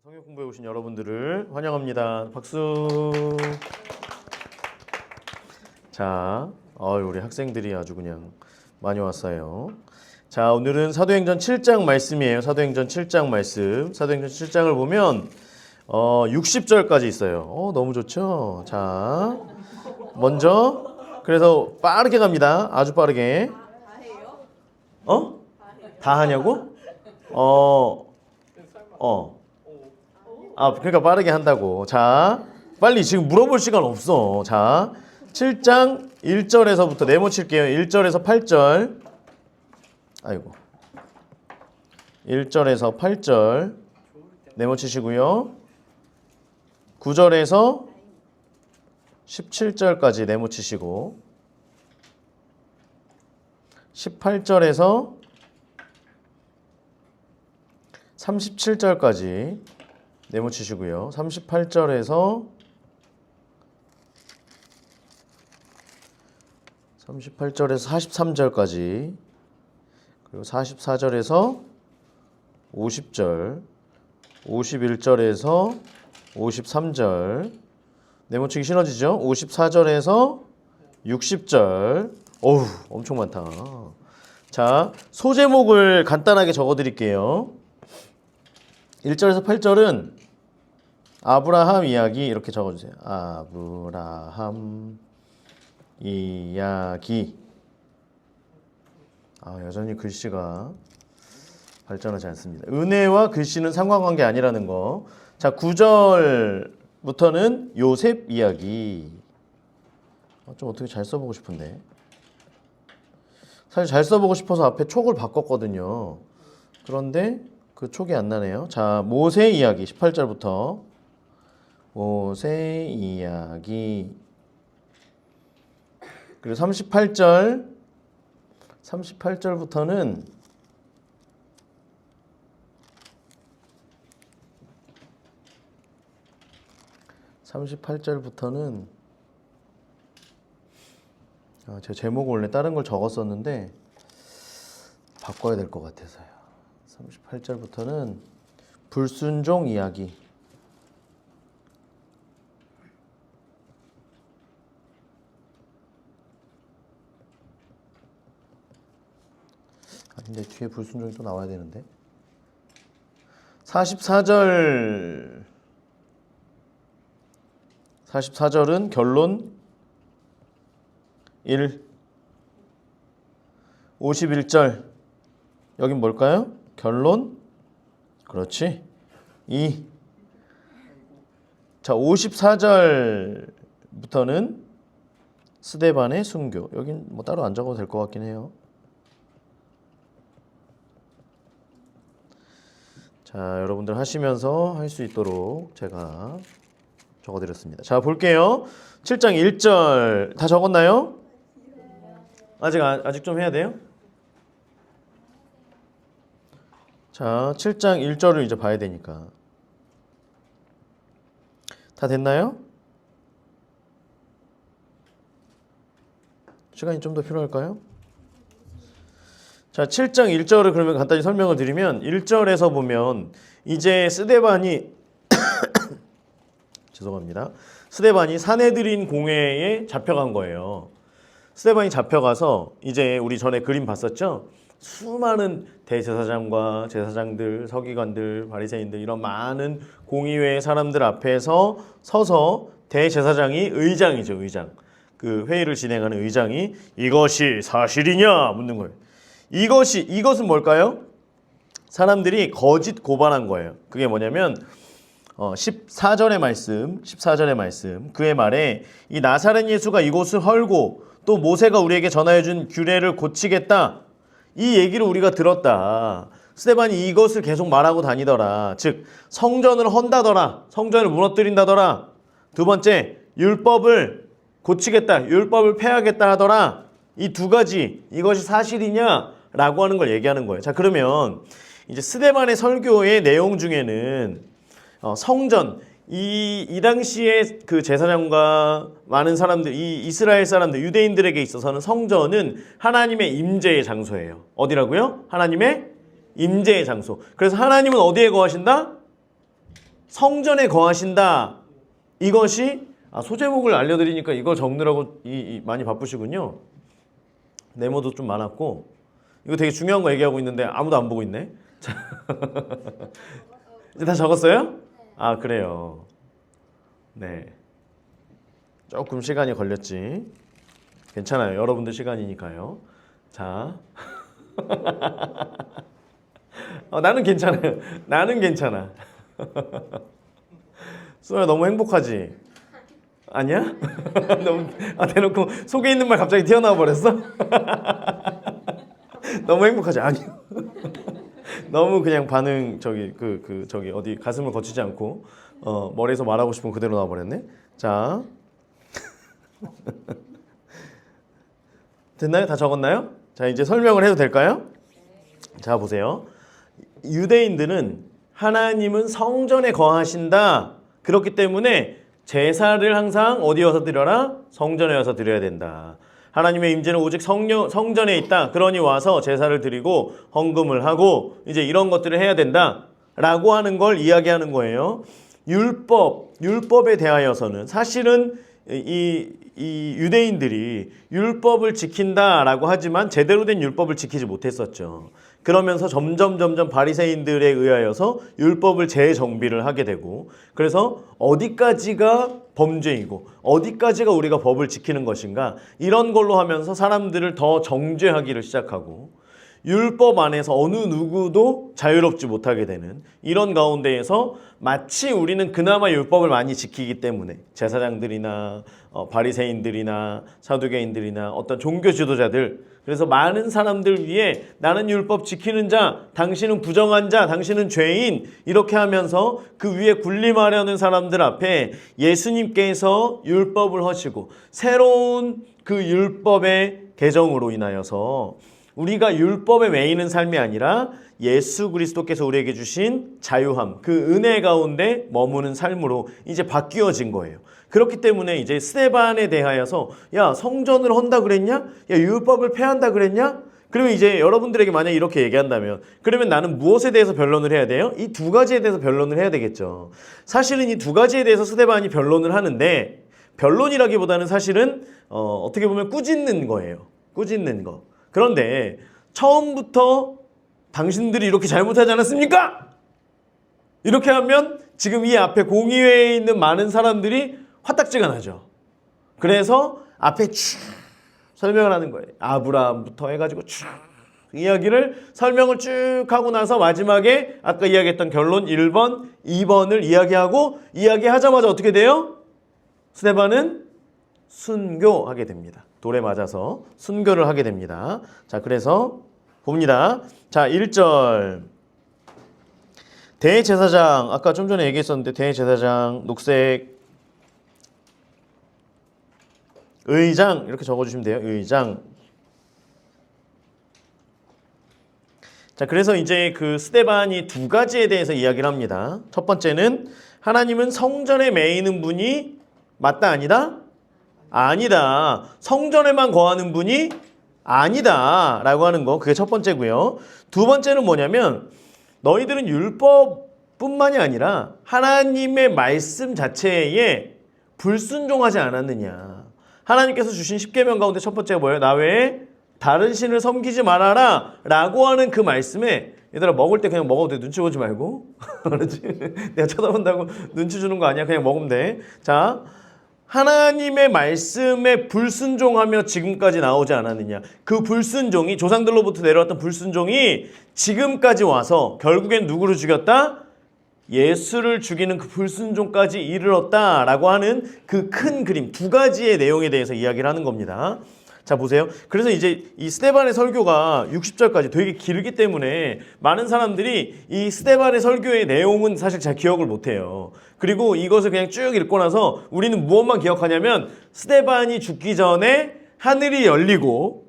성경 공부해 오신 여러분들을 환영합니다. 박수. 자, 우리 학생들이 아주 그냥 많이 왔어요. 자, 오늘은 사도행전 7장 말씀이에요. 사도행전 7장 말씀. 사도행전 7장을 보면 60절까지 있어요. 너무 좋죠? 자, 먼저 그래서 빠르게 갑니다. 아주 빠르게. 다 하냐고? 그러니까 빠르게 한다고. 자, 빨리 지금 물어볼 시간 없어. 자, 7장 1절에서부터 네모칠게요. 1절에서 8절. 아이고. 1절에서 8절 네모치시고요. 9절에서 17절까지 네모치시고 18절에서 37절까지 네모치시고요. 38절에서 43절까지 그리고 44절에서 50절 51절에서 53절 네모치기 시너지죠. 54절에서 60절 어우 엄청 많다. 자, 소제목을 간단하게 적어드릴게요. 1절에서 8절은 아브라함 이야기 이렇게 적어주세요. 아브라함 이야기. 여전히 글씨가 발전하지 않습니다. 은혜와 글씨는 상관관계 아니라는 거. 자, 9절부터는 요셉 이야기. 좀 어떻게 잘 써보고 싶은데. 사실 잘 써보고 싶어서 앞에 촉을 바꿨거든요. 그런데 그 촉이 안 나네요. 자, 모세 이야기 18절부터 모세 이야기. 그리고 38절부터는 제 제목을 원래 다른 걸 적었었는데 바꿔야 될 것 같아서요. 38절부터는 불순종 이야기. 근데 뒤에 불순종이 또 나와야 되는데. 44절은 결론 1. 51절 여긴 뭘까요? 결론 그렇지 2. 자, 54절부터는 스데반의 순교. 여긴 뭐 따로 안 적어도 될 것 같긴 해요. 자, 여러분들 하시면서 할 수 있도록 제가 적어드렸습니다. 자, 볼게요. 7장 1절 다 적었나요? 아직 좀 해야 돼요? 자, 7장 1절을 이제 봐야 되니까. 다 됐나요? 시간이 좀 더 필요할까요? 자, 7장 1절을 그러면 간단히 설명을 드리면 1절에서 보면 이제 스데반이 죄송합니다. 스데반이 사내들인 공회에 잡혀간 거예요. 스데반이 잡혀가서 이제 우리 전에 그림 봤었죠? 수많은 대제사장과 제사장들, 서기관들, 바리새인들 이런 많은 공의회 사람들 앞에서 서서 대제사장이 의장이죠, 의장. 그 회의를 진행하는 의장이 이것이 사실이냐 묻는 거예요. 이것은 뭘까요? 사람들이 거짓 고발한 거예요. 그게 뭐냐면 14절의 말씀 그의 말에 이 나사렛 예수가 이곳을 헐고 또 모세가 우리에게 전하여준 규례를 고치겠다. 이 얘기를 우리가 들었다. 스데반이 이것을 계속 말하고 다니더라. 즉 성전을 헌다더라. 성전을 무너뜨린다더라. 두 번째 율법을 고치겠다. 율법을 폐하겠다 하더라. 이 두 가지 이것이 사실이냐라고 하는 걸 얘기하는 거예요. 자, 그러면 이제 스데반의 설교의 내용 중에는 성전 이 당시에 그 제사장과 많은 사람들, 이 이스라엘 사람들, 유대인들에게 있어서는 성전은 하나님의 임재의 장소예요. 어디라고요? 하나님의 임재의 장소. 그래서 하나님은 어디에 거하신다? 성전에 거하신다. 이것이 소제목을 알려드리니까 이걸 적느라고 많이 바쁘시군요. 네모도 좀 많았고 이거 되게 중요한 거 얘기하고 있는데 아무도 안 보고 있네. 자, 이제 다 적었어요? 아 그래요. 네. 조금 시간이 걸렸지. 괜찮아요. 여러분들 시간이니까요. 자. 나는 괜찮아요. 나는 괜찮아. 수아야 너무 행복하지? 아니야? 너무 대놓고 속에 있는 말 갑자기 튀어나와 버렸어? 너무 행복하지? 아니요. 너무 그냥 반응 저기 저기 어디 가슴을 거치지 않고 머리에서 말하고 싶은 그대로 나와 버렸네. 자. 됐나요? 다 적었나요? 자, 이제 설명을 해도 될까요? 자, 보세요. 유대인들은 하나님은 성전에 거하신다. 그렇기 때문에 제사를 항상 어디 와서 드려라? 성전에 와서 드려야 된다. 하나님의 임재는 오직 성전에 있다. 그러니 와서 제사를 드리고 헌금을 하고 이제 이런 것들을 해야 된다. 라고 하는 걸 이야기하는 거예요. 율법에 대하여서는 사실은 이 유대인들이 율법을 지킨다라고 하지만 제대로 된 율법을 지키지 못했었죠. 그러면서 점점 바리새인들에 의하여서 율법을 재정비를 하게 되고 그래서 어디까지가 범죄이고 어디까지가 우리가 법을 지키는 것인가 이런 걸로 하면서 사람들을 더 정죄하기를 시작하고 율법 안에서 어느 누구도 자유롭지 못하게 되는 이런 가운데에서 마치 우리는 그나마 율법을 많이 지키기 때문에 제사장들이나 바리새인들이나 사두개인들이나 어떤 종교 지도자들 그래서 많은 사람들 위해 나는 율법 지키는 자, 당신은 부정한 자, 당신은 죄인 이렇게 하면서 그 위에 군림하려는 사람들 앞에 예수님께서 율법을 하시고 새로운 그 율법의 개정으로 인하여서 우리가 율법에 매이는 삶이 아니라 예수 그리스도께서 우리에게 주신 자유함, 그 은혜 가운데 머무는 삶으로 이제 바뀌어진 거예요. 그렇기 때문에 이제 스데반에 대하여서 야 성전을 헌다 그랬냐? 야 율법을 폐한다 그랬냐? 그러면 이제 여러분들에게 만약에 이렇게 얘기한다면 그러면 나는 무엇에 대해서 변론을 해야 돼요? 이 두 가지에 대해서 변론을 해야 되겠죠. 사실은 이 두 가지에 대해서 스데반이 변론을 하는데 변론이라기보다는 사실은 어떻게 보면 꾸짖는 거예요. 꾸짖는 거. 그런데 처음부터 당신들이 이렇게 잘못하지 않았습니까? 이렇게 하면 지금 이 앞에 공의회에 있는 많은 사람들이 화딱지가 나죠. 그래서 앞에 쭉 설명을 하는 거예요. 아브라함부터 해가지고 쭉 이야기를 설명을 쭉 하고 나서 마지막에 아까 이야기했던 결론 1번, 2번을 이야기하고 이야기하자마자 어떻게 돼요? 스데반은 순교하게 됩니다. 돌에 맞아서 순교를 하게 됩니다. 자, 그래서 봅니다. 자, 1절. 대제사장, 아까 좀 전에 얘기했었는데 대제사장, 녹색 의장 이렇게 적어주시면 돼요. 의장. 자, 그래서 이제 그 스데반이 두 가지에 대해서 이야기를 합니다. 첫 번째는 하나님은 성전에 매이는 분이 맞다 아니다? 아니다. 성전에만 거하는 분이 아니다 라고 하는 거 그게 첫 번째고요. 두 번째는 뭐냐면 너희들은 율법뿐만이 아니라 하나님의 말씀 자체에 불순종하지 않았느냐. 하나님께서 주신 십계명 가운데 첫 번째가 뭐예요? 나 외에 다른 신을 섬기지 말아라 라고 하는 그 말씀에 얘들아 먹을 때 그냥 먹어도 돼. 눈치 보지 말고 그렇지? 내가 쳐다본다고 눈치 주는 거 아니야. 그냥 먹으면 돼. 자, 하나님의 말씀에 불순종하며 지금까지 나오지 않았느냐. 그 불순종이 조상들로부터 내려왔던 불순종이 지금까지 와서 결국엔 누구를 죽였다? 예수를 죽이는 그 불순종까지 이르렀다라고 하는 그 큰 그림 두 가지의 내용에 대해서 이야기를 하는 겁니다. 자, 보세요. 그래서 이제 이 스데반의 설교가 60절까지 되게 길기 때문에 많은 사람들이 이 스데반의 설교의 내용은 사실 잘 기억을 못해요. 그리고 이것을 그냥 쭉 읽고 나서 우리는 무엇만 기억하냐면 스데반이 죽기 전에 하늘이 열리고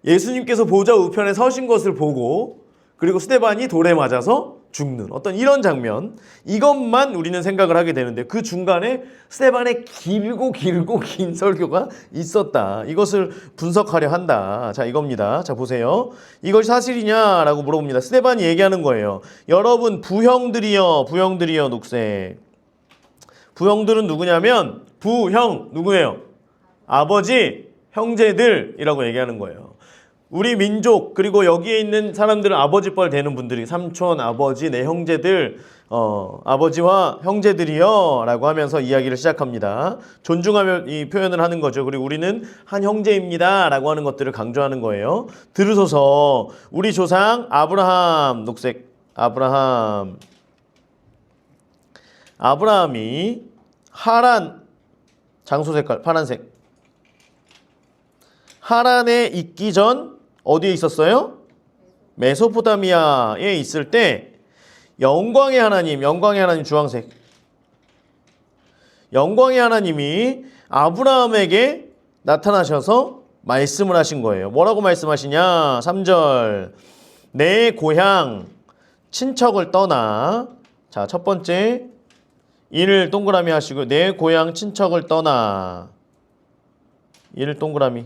예수님께서 보좌 우편에 서신 것을 보고 그리고 스데반이 돌에 맞아서 죽는 어떤 이런 장면, 이것만 우리는 생각을 하게 되는데 그 중간에 스데반의 길고 긴 설교가 있었다. 이것을 분석하려 한다. 자, 이겁니다. 자, 보세요. 이것이 사실이냐라고 물어봅니다. 스데반이 얘기하는 거예요. 여러분 부형들이여 녹색. 부형들은 누구냐면 부형 누구예요? 아버지, 형제들이라고 얘기하는 거예요. 우리 민족 그리고 여기에 있는 사람들은 아버지뻘 되는 분들이 삼촌, 아버지, 내 형제들, 아버지와 형제들이여 라고 하면서 이야기를 시작합니다. 존중하며 이 표현을 하는 거죠. 그리고 우리는 한 형제입니다 라고 하는 것들을 강조하는 거예요. 들으소서 우리 조상 아브라함, 녹색 아브라함이 하란, 장소 색깔 파란색, 하란에 있기 전 어디에 있었어요? 메소포타미아에 있을 때 영광의 하나님 주황색, 영광의 하나님이 아브라함에게 나타나셔서 말씀을 하신 거예요. 뭐라고 말씀하시냐? 3절 내 고향 친척을 떠나. 자, 첫 번째 이를 동그라미 하시고 내 고향 친척을 떠나. 이를 동그라미.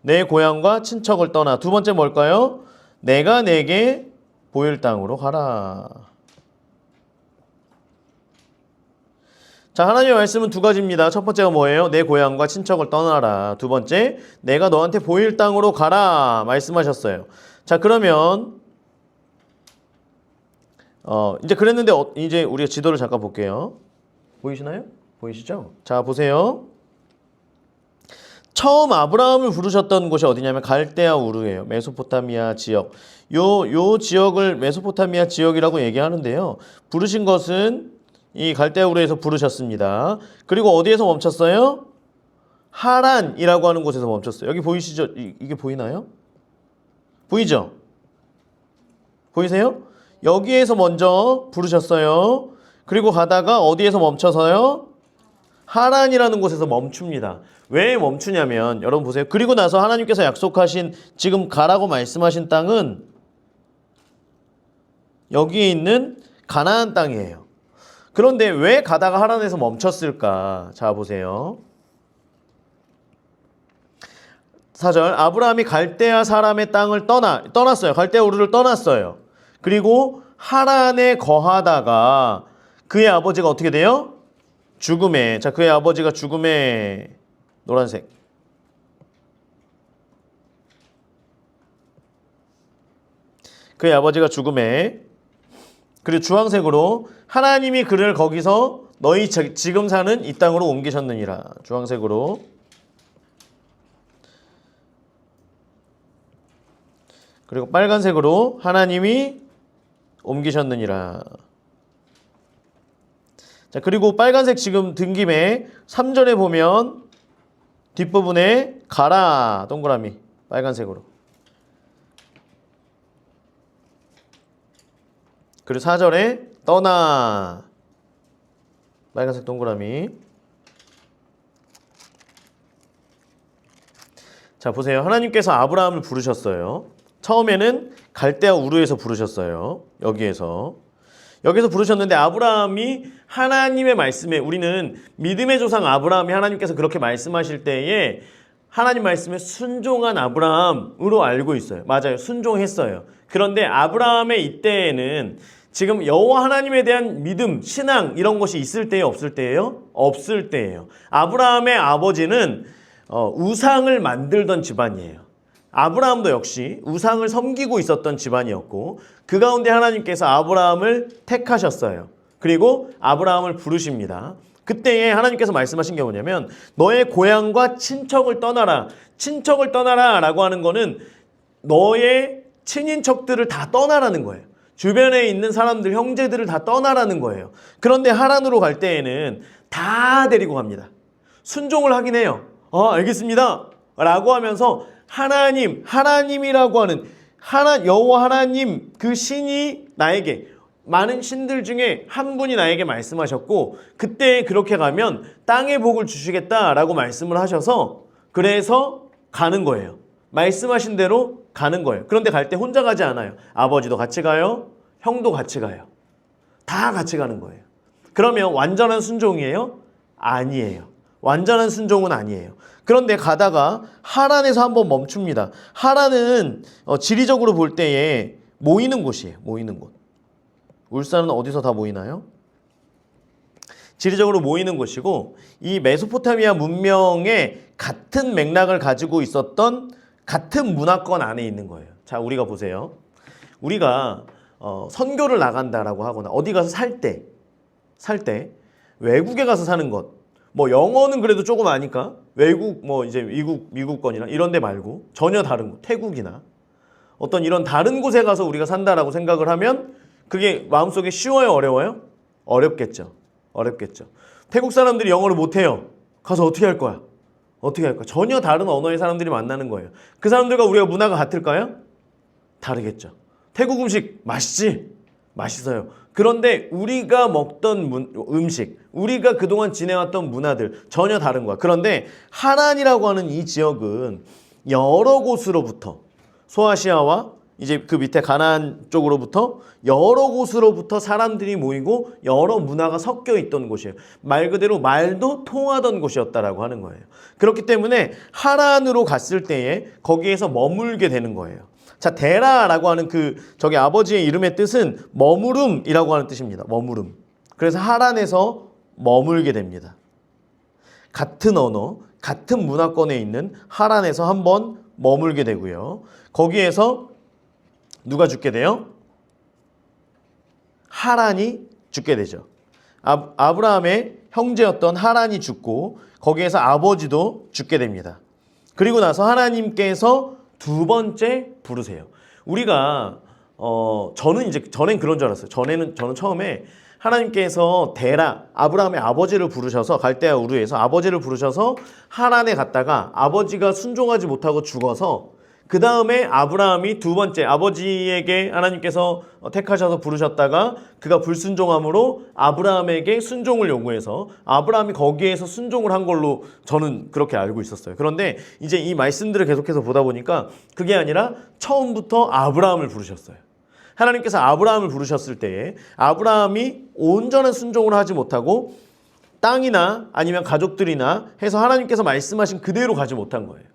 내 고향과 친척을 떠나. 두 번째 뭘까요? 내가 내게 보일 땅으로 가라. 자, 하나님의 말씀은 두 가지입니다. 첫 번째가 뭐예요? 내 고향과 친척을 떠나라. 두 번째, 내가 너한테 보일 땅으로 가라 말씀하셨어요. 자, 그러면 이제 그랬는데 이제 우리가 지도를 잠깐 볼게요. 보이시나요? 보이시죠? 자, 보세요. 처음 아브라함을 부르셨던 곳이 어디냐면 갈대아 우르예요. 메소포타미아 지역. 요 지역을 메소포타미아 지역이라고 얘기하는데요. 부르신 것은 이 갈대아 우르에서 부르셨습니다. 그리고 어디에서 멈췄어요? 하란이라고 하는 곳에서 멈췄어요. 여기 보이시죠? 이게 보이나요? 보이죠? 보이세요? 여기에서 먼저 부르셨어요. 그리고 가다가 어디에서 멈춰서요? 하란이라는 곳에서 멈춥니다. 왜 멈추냐면 여러분 보세요. 그리고 나서 하나님께서 약속하신 지금 가라고 말씀하신 땅은 여기에 있는 가나안 땅이에요. 그런데 왜 가다가 하란에서 멈췄을까? 자, 보세요. 4절 아브라함이 갈대아 사람의 땅을 떠났어요. 갈대아 우르를 떠났어요. 그리고 하란에 거하다가 그의 아버지가 어떻게 돼요? 죽음에. 자, 그의 아버지가 죽음에. 노란색. 그의 아버지가 죽음에. 그리고 주황색으로 하나님이 그를 거기서 너희 지금 사는 이 땅으로 옮기셨느니라. 주황색으로. 그리고 빨간색으로 하나님이 옮기셨느니라. 자, 그리고 빨간색 지금 든 김에 3절에 보면 뒷부분에 가라 동그라미 빨간색으로. 그리고 4절에 떠나 빨간색 동그라미. 자, 보세요. 하나님께서 아브라함을 부르셨어요. 처음에는 갈대아 우르에서 부르셨어요. 여기서 부르셨는데 아브라함이 하나님의 말씀에, 우리는 믿음의 조상 아브라함이 하나님께서 그렇게 말씀하실 때에 하나님 말씀에 순종한 아브라함으로 알고 있어요. 맞아요. 순종했어요. 그런데 아브라함의 이때에는 지금 여호와 하나님에 대한 믿음, 신앙 이런 것이 있을 때예요? 없을 때예요? 없을 때예요. 아브라함의 아버지는 우상을 만들던 집안이에요. 아브라함도 역시 우상을 섬기고 있었던 집안이었고 그 가운데 하나님께서 아브라함을 택하셨어요. 그리고 아브라함을 부르십니다. 그때에 하나님께서 말씀하신 게 뭐냐면 너의 고향과 친척을 떠나라. 친척을 떠나라 라고 하는 거는 너의 친인척들을 다 떠나라는 거예요. 주변에 있는 사람들, 형제들을 다 떠나라는 거예요. 그런데 하란으로 갈 때에는 다 데리고 갑니다. 순종을 하긴 해요. 알겠습니다 라고 하면서 하나님이라고 하는 여호와 하나님 그 신이 나에게 많은 신들 중에 한 분이 나에게 말씀하셨고 그때 그렇게 가면 땅의 복을 주시겠다라고 말씀을 하셔서 그래서 가는 거예요. 말씀하신 대로 가는 거예요. 그런데 갈 때 혼자 가지 않아요. 아버지도 같이 가요. 형도 같이 가요. 다 같이 가는 거예요. 그러면 완전한 순종이에요? 아니에요. 완전한 순종은 아니에요. 그런데 가다가 하란에서 한번 멈춥니다. 하란은 지리적으로 볼 때에 모이는 곳이에요. 모이는 곳. 울산은 어디서 다 모이나요? 지리적으로 모이는 곳이고 이 메소포타미아 문명의 같은 맥락을 가지고 있었던 같은 문화권 안에 있는 거예요. 자, 우리가 보세요. 우리가 선교를 나간다라고 하거나 어디 가서 살 때 외국에 가서 사는 것, 뭐 영어는 그래도 조금 아니까 외국 뭐 이제 미국권이나 이런 데 말고 전혀 다른 곳, 태국이나 어떤 이런 다른 곳에 가서 우리가 산다라고 생각을 하면 그게 마음속에 쉬워요, 어려워요? 어렵겠죠. 어렵겠죠. 태국 사람들이 영어를 못해요. 가서 어떻게 할 거야? 어떻게 할 거야? 전혀 다른 언어의 사람들이 만나는 거예요. 그 사람들과 우리가 문화가 같을까요? 다르겠죠. 태국 음식 맛있지? 맛있어요. 그런데 우리가 먹던 음식, 우리가 그동안 지내왔던 문화들 전혀 다른 거야. 그런데 하란이라고 하는 이 지역은 여러 곳으로부터 소아시아와 이제 그 밑에 가나안 쪽으로부터 여러 곳으로부터 사람들이 모이고 여러 문화가 섞여 있던 곳이에요. 말 그대로 말도 통하던 곳이었다라고 하는 거예요. 그렇기 때문에 하란으로 갔을 때에 거기에서 머물게 되는 거예요. 자, 데라라고 하는 저기 아버지의 이름의 뜻은 머무름이라고 하는 뜻입니다. 머무름. 그래서 하란에서 머물게 됩니다. 같은 언어, 같은 문화권에 있는 하란에서 한번 머물게 되고요. 거기에서 누가 죽게 돼요? 하란이 죽게 되죠. 아브라함의 형제였던 하란이 죽고 거기에서 아버지도 죽게 됩니다. 그리고 나서 하나님께서 두 번째 부르세요. 우리가 전엔 그런 줄 알았어요. 저는 처음에 하나님께서 데라 아브라함의 아버지를 부르셔서 갈대아 우르에서 아버지를 부르셔서 하란에 갔다가 아버지가 순종하지 못하고 죽어서 그 다음에 아브라함이 두 번째 아버지에게 하나님께서 택하셔서 부르셨다가 그가 불순종함으로 아브라함에게 순종을 요구해서 아브라함이 거기에서 순종을 한 걸로 저는 그렇게 알고 있었어요. 그런데 이제 이 말씀들을 계속해서 보다 보니까 그게 아니라 처음부터 아브라함을 부르셨어요. 하나님께서 아브라함을 부르셨을 때에 아브라함이 온전한 순종을 하지 못하고 땅이나 아니면 가족들이나 해서 하나님께서 말씀하신 그대로 가지 못한 거예요.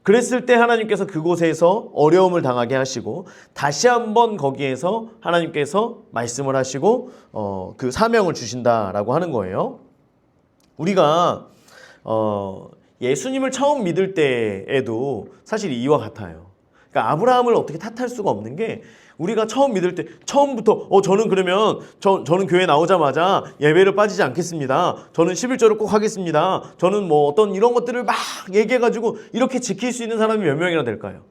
그랬을 때 하나님께서 그곳에서 어려움을 당하게 하시고 다시 한번 거기에서 하나님께서 말씀을 하시고 그 사명을 주신다라고 하는 거예요. 우리가 예수님을 처음 믿을 때에도 사실 이와 같아요. 그러니까 아브라함을 어떻게 탓할 수가 없는 게 우리가 처음 믿을 때 처음부터 저는 그러면 저는 교회 나오자마자 예배를 빠지지 않겠습니다. 저는 11조를 꼭 하겠습니다. 저는 뭐 어떤 이런 것들을 막 얘기해가지고 이렇게 지킬 수 있는 사람이 몇 명이나 될까요?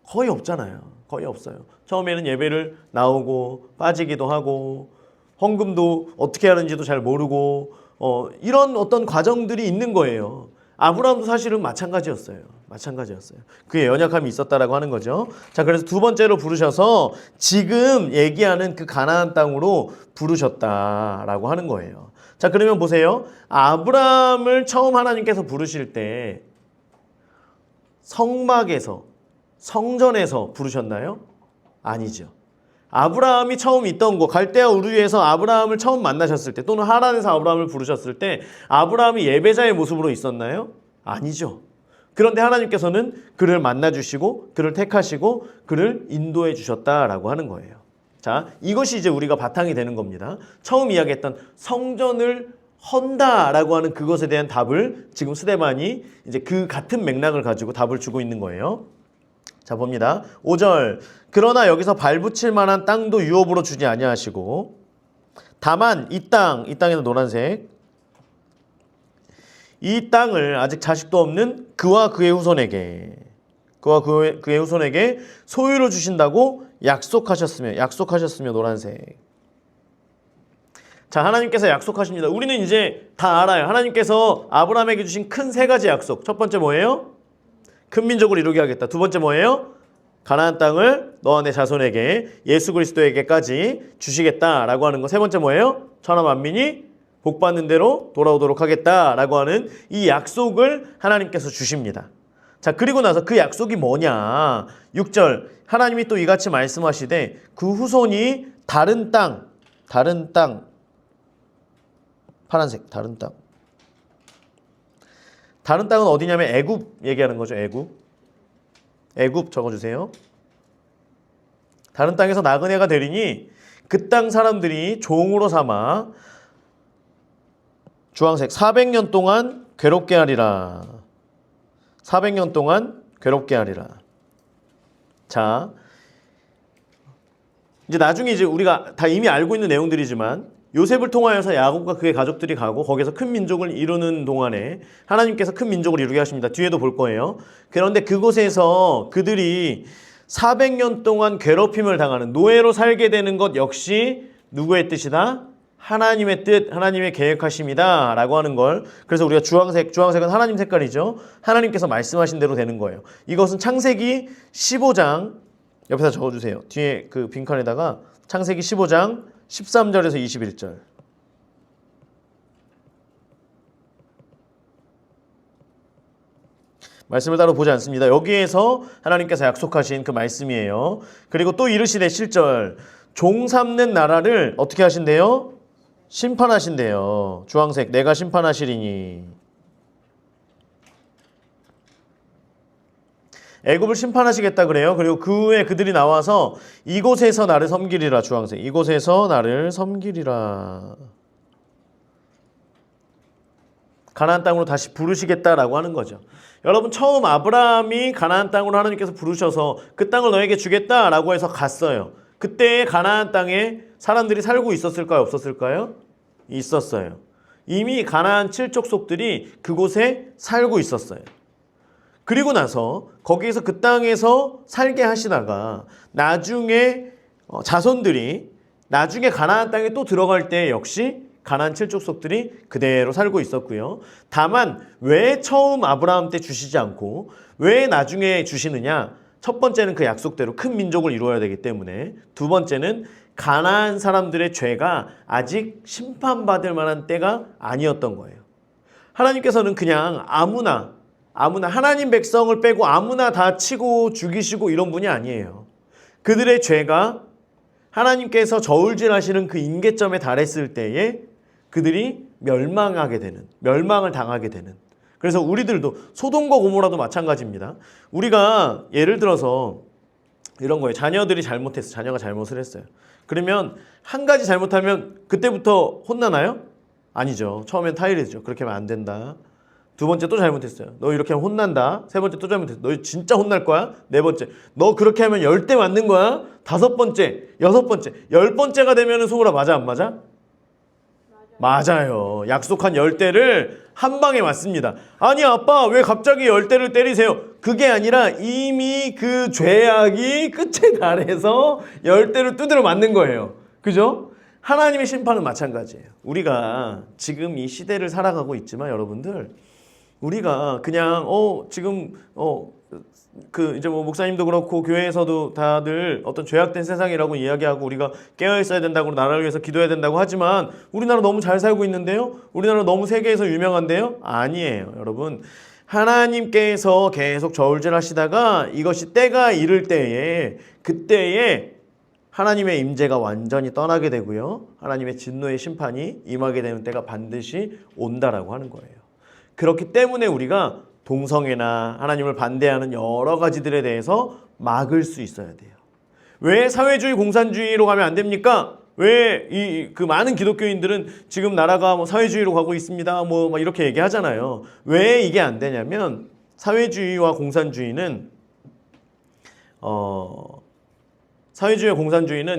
거의 없잖아요. 거의 없어요. 처음에는 예배를 나오고 빠지기도 하고 헌금도 어떻게 하는지도 잘 모르고 이런 어떤 과정들이 있는 거예요. 아브라함도 사실은 마찬가지였어요. 그의 연약함이 있었다라고 하는 거죠. 자, 그래서 두 번째로 부르셔서 지금 얘기하는 그 가나안 땅으로 부르셨다라고 하는 거예요. 자, 그러면 보세요. 아브라함을 처음 하나님께서 부르실 때 성막에서 성전에서 부르셨나요? 아니죠. 아브라함이 처음 있던 곳 갈대아 우르에서 아브라함을 처음 만나셨을 때 또는 하란에서 아브라함을 부르셨을 때 아브라함이 예배자의 모습으로 있었나요? 아니죠. 그런데 하나님께서는 그를 만나주시고 그를 택하시고 그를 인도해 주셨다라고 하는 거예요. 자, 이것이 이제 우리가 바탕이 되는 겁니다. 처음 이야기했던 성전을 헌다라고 하는 그것에 대한 답을 지금 스데반이 이제 그 같은 맥락을 가지고 답을 주고 있는 거예요. 자, 봅니다. 5절. 그러나 여기서 발붙일 만한 땅도 유업으로 주지 아니하시고 다만 이 땅에는 노란색 이 땅을 아직 자식도 없는 그와 그의 후손에게 소유로 주신다고 약속하셨으며 노란색. 자, 하나님께서 약속하십니다. 우리는 이제 다 알아요. 하나님께서 아브라함에게 주신 큰 세 가지 약속. 첫 번째 뭐예요? 큰 민족을 이루게 하겠다. 두 번째 뭐예요? 가나안 땅을 너와 내 자손에게 예수 그리스도에게까지 주시겠다라고 하는 거. 세 번째 뭐예요? 천하 만민이 복받는 대로 돌아오도록 하겠다라고 하는 이 약속을 하나님께서 주십니다. 자, 그리고 나서 그 약속이 뭐냐? 6절 하나님이 또 이같이 말씀하시되 그 후손이 다른 땅 파란색 다른 땅은 어디냐면 애굽 얘기하는 거죠. 애굽 적어주세요. 다른 땅에서 나그네가 되리니 그 땅 사람들이 종으로 삼아 주황색 400년 동안 괴롭게 하리라. 400년 동안 괴롭게 하리라. 자, 이제 나중에 이제 우리가 다 이미 알고 있는 내용들이지만 요셉을 통하여서 야곱과 그의 가족들이 가고 거기서 큰 민족을 이루는 동안에 하나님께서 큰 민족을 이루게 하십니다. 뒤에도 볼 거예요. 그런데 그곳에서 그들이 400년 동안 괴롭힘을 당하는 노예로 살게 되는 것 역시 누구의 뜻이다? 하나님의 뜻, 하나님의 계획하심이다 라고 하는 걸, 그래서 우리가 주황색은 하나님 색깔이죠. 하나님께서 말씀하신 대로 되는 거예요. 이것은 창세기 15장 옆에다 적어주세요. 뒤에 그 빈칸에다가 창세기 15장 13절에서 21절. 말씀을 따로 보지 않습니다. 여기에서 하나님께서 약속하신 그 말씀이에요. 그리고 또 이르시되 7절 종 삼는 나라를 어떻게 하신대요? 심판하신대요. 주황색 내가 심판하시리니. 애굽을 심판하시겠다 그래요. 그리고 그 후에 그들이 나와서 이곳에서 나를 섬기리라. 주황색 이곳에서 나를 섬기리라. 가나안 땅으로 다시 부르시겠다라고 하는 거죠. 여러분 처음 아브라함이 가나안 땅으로 하나님께서 부르셔서 그 땅을 너에게 주겠다라고 해서 갔어요. 그때 가나안 땅에 사람들이 살고 있었을까요? 없었을까요? 있었어요. 이미 가나안 7족속들이 그곳에 살고 있었어요. 그리고 나서 거기에서 그 땅에서 살게 하시다가 나중에 자손들이 나중에 가나안 땅에 또 들어갈 때 역시 가나안 7족속들이 그대로 살고 있었고요. 다만 왜 처음 아브라함 때 주시지 않고 왜 나중에 주시느냐? 첫 번째는 그 약속대로 큰 민족을 이루어야 되기 때문에, 두 번째는 가나안 사람들의 죄가 아직 심판받을 만한 때가 아니었던 거예요. 하나님께서는 그냥 아무나 하나님 백성을 빼고 아무나 다 치고 죽이시고 이런 분이 아니에요. 그들의 죄가 하나님께서 저울질하시는 그 임계점에 달했을 때에 그들이 멸망을 당하게 되는. 그래서 우리들도 소돔과 고모라도 마찬가지입니다. 우리가 예를 들어서 이런 거예요. 자녀가 잘못을 했어요. 그러면 한 가지 잘못하면 그때부터 혼나나요? 아니죠. 처음엔 타이르죠. 그렇게 하면 안 된다. 두 번째 또 잘못했어요. 너 이렇게 하면 혼난다. 세 번째 또 잘못했어. 너 진짜 혼날 거야. 네 번째. 너 그렇게 하면 10대 맞는 거야. 다섯 번째, 여섯 번째, 10번째가 되면 속으로 맞아 안 맞아? 맞아요. 약속한 10대를 한 방에 맞습니다. 아니 아빠 왜 갑자기 10대를 때리세요? 그게 아니라 이미 그 죄악이 끝에 달해서 10대를 두드려 맞는 거예요. 그죠? 하나님의 심판은 마찬가지예요. 우리가 지금 이 시대를 살아가고 있지만 여러분들, 우리가 그냥 이제 뭐 목사님도 그렇고 교회에서도 다들 어떤 죄악된 세상이라고 이야기하고 우리가 깨어 있어야 된다고, 나라를 위해서 기도해야 된다고 하지만 우리나라 너무 잘 살고 있는데요? 우리나라 너무 세계에서 유명한데요? 아니에요. 여러분, 하나님께서 계속 저울질 하시다가 이것이 때가 이를 때에, 그때에 하나님의 임재가 완전히 떠나게 되고요. 하나님의 진노의 심판이 임하게 되는 때가 반드시 온다라고 하는 거예요. 그렇기 때문에 우리가 동성애나 하나님을 반대하는 여러 가지들에 대해서 막을 수 있어야 돼요. 왜 사회주의 공산주의로 가면 안 됩니까? 왜 그 많은 기독교인들은 지금 나라가 뭐 사회주의로 가고 있습니다. 뭐 이렇게 얘기하잖아요. 왜 이게 안 되냐면 사회주의와 공산주의는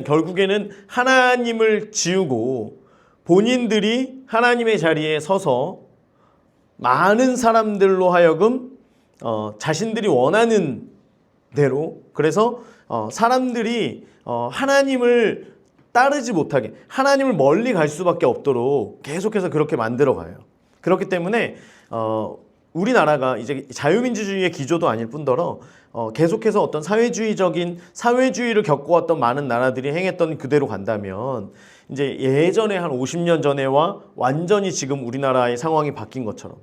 결국에는 하나님을 지우고 본인들이 하나님의 자리에 서서 많은 사람들로 하여금 자신들이 원하는 대로, 그래서 사람들이 하나님을 따르지 못하게, 하나님을 멀리 갈 수밖에 없도록 계속해서 그렇게 만들어가요. 그렇기 때문에 우리나라가 이제 자유민주주의의 기조도 아닐 뿐더러 계속해서 어떤 사회주의를 겪어왔던 많은 나라들이 행했던 그대로 간다면 이제 예전에 한 50년 전에와 완전히 지금 우리나라의 상황이 바뀐 것처럼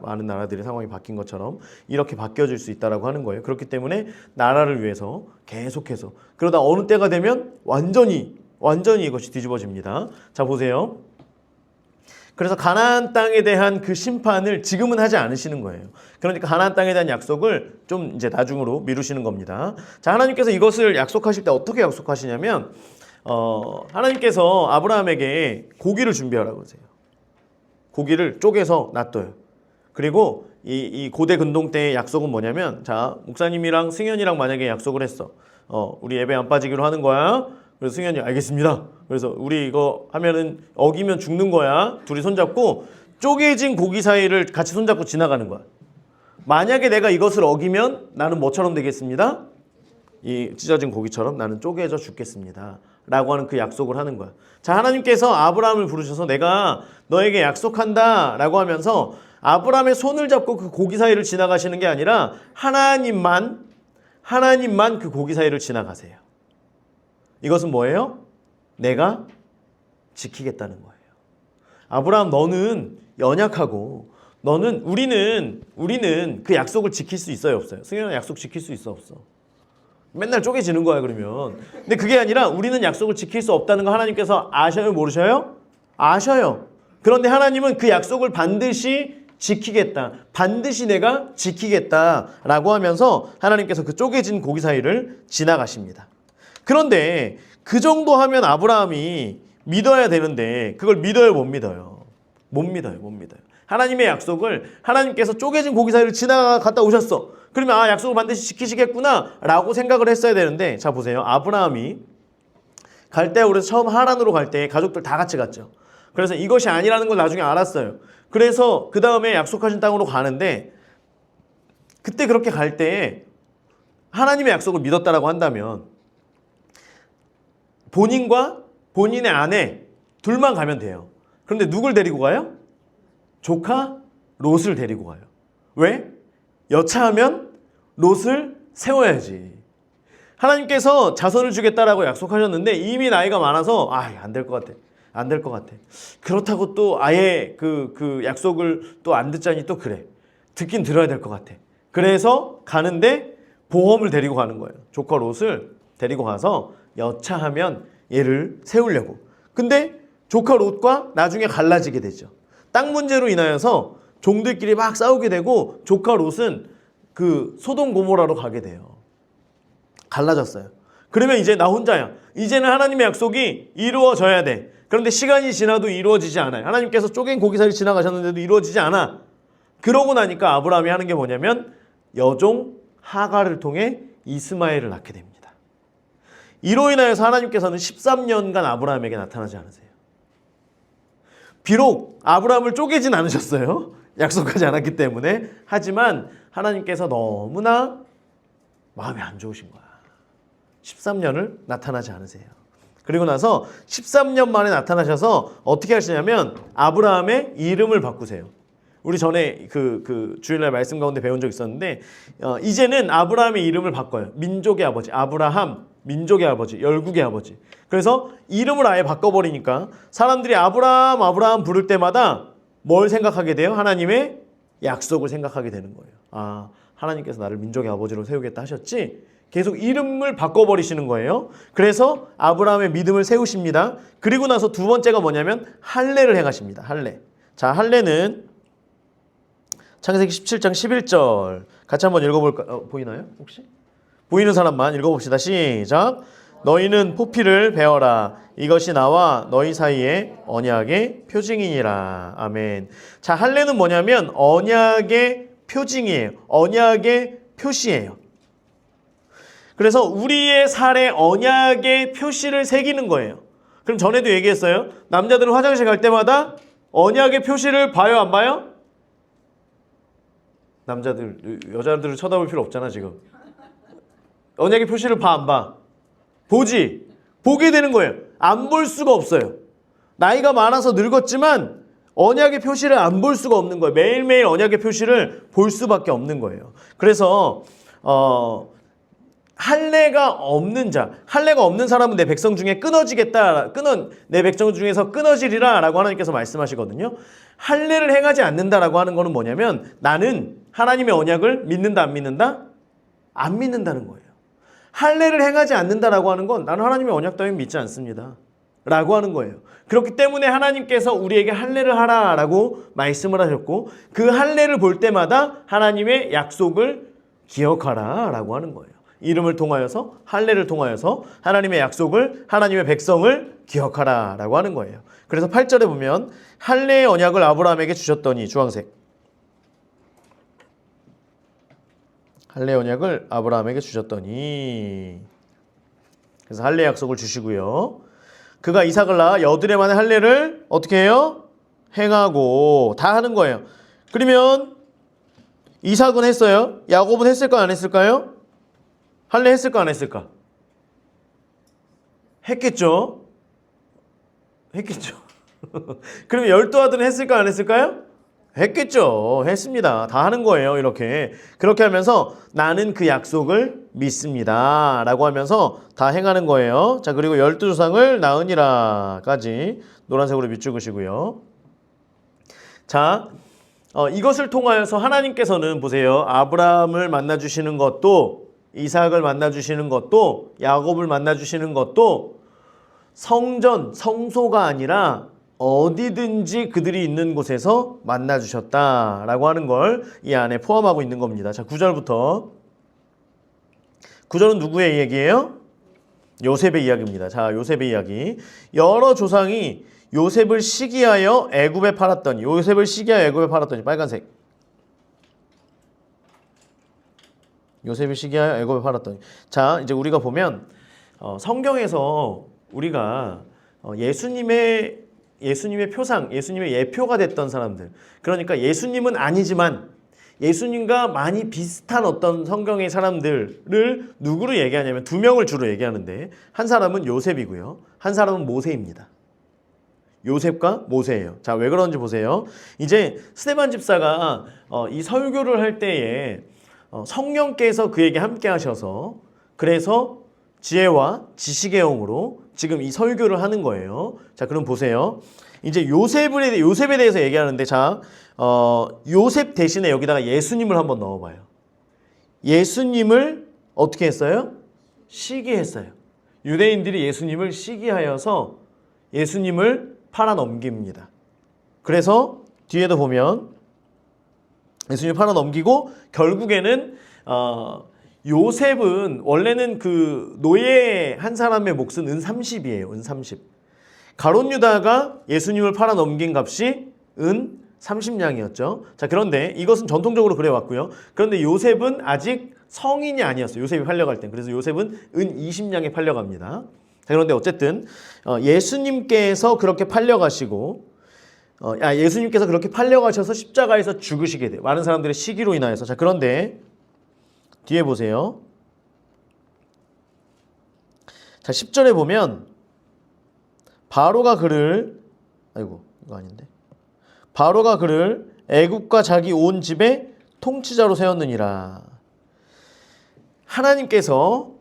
많은 나라들의 상황이 바뀐 것처럼 이렇게 바뀌어질 수 있다라고 하는 거예요. 그렇기 때문에 나라를 위해서 계속해서 그러다 어느 때가 되면 완전히 이것이 뒤집어집니다. 자, 보세요. 그래서 가나안 땅에 대한 그 심판을 지금은 하지 않으시는 거예요. 그러니까 가나안 땅에 대한 약속을 좀 이제 나중으로 미루시는 겁니다. 자, 하나님께서 이것을 약속하실 때 어떻게 약속하시냐면 하나님께서 아브라함에게 고기를 준비하라고 그러세요. 고기를 쪼개서 놔둬요. 그리고 이 고대 근동 때의 약속은 뭐냐면, 자, 목사님이랑 승현이랑 만약에 약속을 했어. 우리 예배 안 빠지기로 하는 거야. 그래서 승현이 알겠습니다. 그래서 우리 이거 하면은 어기면 죽는 거야. 둘이 손잡고 쪼개진 고기 사이를 같이 손잡고 지나가는 거야. 만약에 내가 이것을 어기면 나는 뭐처럼 되겠습니다? 이 찢어진 고기처럼 나는 쪼개져 죽겠습니다. 라고 하는 그 약속을 하는 거야. 자, 하나님께서 아브라함을 부르셔서 내가 너에게 약속한다 라고 하면서 아브라함의 손을 잡고 그 고기 사이를 지나가시는 게 아니라 하나님만 그 고기 사이를 지나가세요. 이것은 뭐예요? 내가 지키겠다는 거예요. 아브라함, 너는 연약하고 우리는 그 약속을 지킬 수 있어요, 없어요? 승현아, 약속 지킬 수 있어, 없어? 맨날 쪼개지는 거야, 그러면. 근데 그게 아니라 우리는 약속을 지킬 수 없다는 거 하나님께서 아셔요, 모르셔요? 아셔요. 그런데 하나님은 그 약속을 반드시 지키겠다. 반드시 내가 지키겠다라고 하면서 하나님께서 그 쪼개진 고기 사이를 지나가십니다. 그런데 그 정도 하면 아브라함이 믿어야 되는데 그걸 믿어요, 못 믿어요? 못 믿어요. 하나님의 약속을 하나님께서 쪼개진 고기 사이를 지나갔다 오셨어. 그러면 약속을 반드시 지키시겠구나 라고 생각을 했어야 되는데, 자, 보세요. 아브라함이 갈대아 우르에서 처음 하란으로 갈 때 가족들 다 같이 갔죠. 그래서 이것이 아니라는 걸 나중에 알았어요. 그래서 그 다음에 약속하신 땅으로 가는데, 그때 그렇게 갈 때 하나님의 약속을 믿었다라고 한다면 본인과 본인의 아내 둘만 가면 돼요. 그런데 누굴 데리고 가요? 조카 롯을 데리고 가요. 왜? 여차하면 롯을 세워야지. 하나님께서 자손을 주겠다라고 약속하셨는데 이미 나이가 많아서 안 될 것 같아. 그렇다고 또 아예 그 약속을 또 안 듣자니 또 그래. 듣긴 들어야 될 것 같아. 그래서 가는데 보험을 데리고 가는 거예요. 조카 롯을 데리고 가서 여차하면 얘를 세우려고. 근데 조카 롯과 나중에 갈라지게 되죠. 땅 문제로 인하여서 종들끼리 막 싸우게 되고 조카 롯은 그 소돔 고모라로 가게 돼요. 갈라졌어요. 그러면 이제 나 혼자야. 이제는 하나님의 약속이 이루어져야 돼. 그런데 시간이 지나도 이루어지지 않아요. 하나님께서 쪼갠 고기 사이를 지나가셨는데도 이루어지지 않아. 그러고 나니까 아브라함이 하는 게 뭐냐면 여종 하갈을 통해 이스마엘을 낳게 됩니다. 이로 인하여서 하나님께서는 13년간 아브라함에게 나타나지 않으세요. 비록 아브라함을 쪼개진 않으셨어요. 약속하지 않았기 때문에. 하지만 하나님께서 너무나 마음이 안 좋으신 거야. 13년을 나타나지 않으세요. 그리고 나서 13년 만에 나타나셔서 어떻게 하시냐면 아브라함의 이름을 바꾸세요. 우리 전에 그 주일날 말씀 가운데 배운 적 있었는데 이제는 아브라함의 이름을 바꿔요. 민족의 아버지 아브라함, 민족의 아버지, 열국의 아버지. 그래서 이름을 아예 바꿔버리니까 사람들이 아브라함 부를 때마다 뭘 생각하게 돼요? 하나님의 약속을 생각하게 되는 거예요. 하나님께서 나를 민족의 아버지로 세우겠다 하셨지? 계속 이름을 바꿔버리시는 거예요. 그래서 아브라함의 믿음을 세우십니다. 그리고 나서 두 번째가 뭐냐면 할례를 행하십니다. 할례. 자, 할례는 창세기 17장 11절 같이 한번 읽어볼까? 보이나요? 혹시? 보이는 사람만 읽어봅시다. 시작. 너희는 포피를 베어라. 이것이 나와 너희 사이의 언약의 표징이니라. 아멘. 자, 할례는 뭐냐면 언약의 표징이에요. 언약의 표시예요. 그래서 우리의 살에 언약의 표시를 새기는 거예요. 그럼 전에도 얘기했어요. 남자들은 화장실 갈 때마다 언약의 표시를 봐요, 안 봐요? 남자들, 여자들을 쳐다볼 필요 없잖아, 지금. 언약의 표시를 봐, 안 봐? 보지. 보게 되는 거예요. 안 볼 수가 없어요. 나이가 많아서 늙었지만 언약의 표시를 안 볼 수가 없는 거예요. 매일매일 언약의 표시를 볼 수밖에 없는 거예요. 그래서 할례가 없는 자, 할례가 없는 사람은 내 백성 중에 내 백성 중에서 끊어지리라 라고 하나님께서 말씀하시거든요. 할례를 행하지 않는다라고 하는 거는 뭐냐면 나는 하나님의 언약을 믿는다 안 믿는다? 안 믿는다는 거예요. 할례를 행하지 않는다라고 하는 건 나는 하나님의 언약 따윈 믿지 않습니다 라고 하는 거예요. 그렇기 때문에 하나님께서 우리에게 할례를 하라라고 말씀을 하셨고 그 할례를 볼 때마다 하나님의 약속을 기억하라라고 하는 거예요. 이름을 통하여서 할례를 통하여서 하나님의 약속을 하나님의 백성을 기억하라라고 하는 거예요. 그래서 8절에 보면 할례의 언약을 아브라함에게 주셨더니 주황색 할례의 언약을 아브라함에게 주셨더니 그래서 할례의 약속을 주시고요. 그가 이삭을 낳아 여드레 만에 할례를 어떻게 해요? 행하고 다 하는 거예요. 그러면 이삭은 했어요? 야곱은 했을까요? 안 했을까요? 할례 했을까? 안 했을까? 했겠죠? 했겠죠. 그러면 12아들은 했을까? 안 했을까요? 했겠죠. 했습니다. 다 하는 거예요. 그렇게 하면서 나는 그 약속을 믿습니다 라고 하면서 다 행하는 거예요. 자, 그리고 12조상을 낳으니라 까지 노란색으로 밑줄그시고요. 자, 이것을 통하여서 하나님께서는 보세요. 아브라함을 만나주시는 것도 이삭을 만나주시는 것도 야곱을 만나주시는 것도 성소가 아니라 어디든지 그들이 있는 곳에서 만나주셨다라고 하는 걸 이 안에 포함하고 있는 겁니다. 자, 9절부터 9절은 누구의 이야기예요? 요셉의 이야기입니다. 자, 요셉의 이야기. 여러 조상이 요셉을 시기하여 애굽에 팔았더니 빨간색 요셉이 시기하여 애굽에 팔았더니 자, 이제 우리가 보면 성경에서 우리가 예수님의 표상, 예수님의 예표가 됐던 사람들, 그러니까 예수님은 아니지만 예수님과 많이 비슷한 어떤 성경의 사람들을 누구를 얘기하냐면 두 명을 주로 얘기하는데 한 사람은 요셉이고요. 한 사람은 모세입니다. 요셉과 모세예요. 자, 왜 그런지 보세요. 이제 스데반 집사가 이 설교를 할 때에 성령께서 그에게 함께 하셔서 그래서 지혜와 지식의 영으로 지금 이 설교를 하는 거예요. 자, 그럼 보세요. 이제 요셉에 대해서 얘기하는데 자, 요셉 대신에 여기다가 예수님을 한번 넣어봐요. 예수님을 어떻게 했어요? 시기했어요. 유대인들이 예수님을 시기하여서 예수님을 팔아넘깁니다. 그래서 뒤에도 보면 예수님을 팔아넘기고 결국에는 요셉은 원래는 그 노예 한 사람의 몫은 은 30이에요. 은 30. 가롯 유다가 예수님을 팔아넘긴 값이 은 30냥이었죠. 자, 그런데 이것은 전통적으로 그래 왔고요. 그런데 요셉은 아직 성인이 아니었어요. 요셉이 팔려갈 땐. 그래서 요셉은 은 20냥에 팔려갑니다. 자, 그런데 어쨌든 예수님께서 그렇게 팔려가시고 예수님께서 그렇게 팔려가셔서 십자가에서 죽으시게 돼요. 많은 사람들의 시기로 인하여서. 자, 그런데 뒤에 보세요. 자, 10절에 보면 바로가 그를 애굽과 자기 온 집의 통치자로 세웠느니라. 하나님께서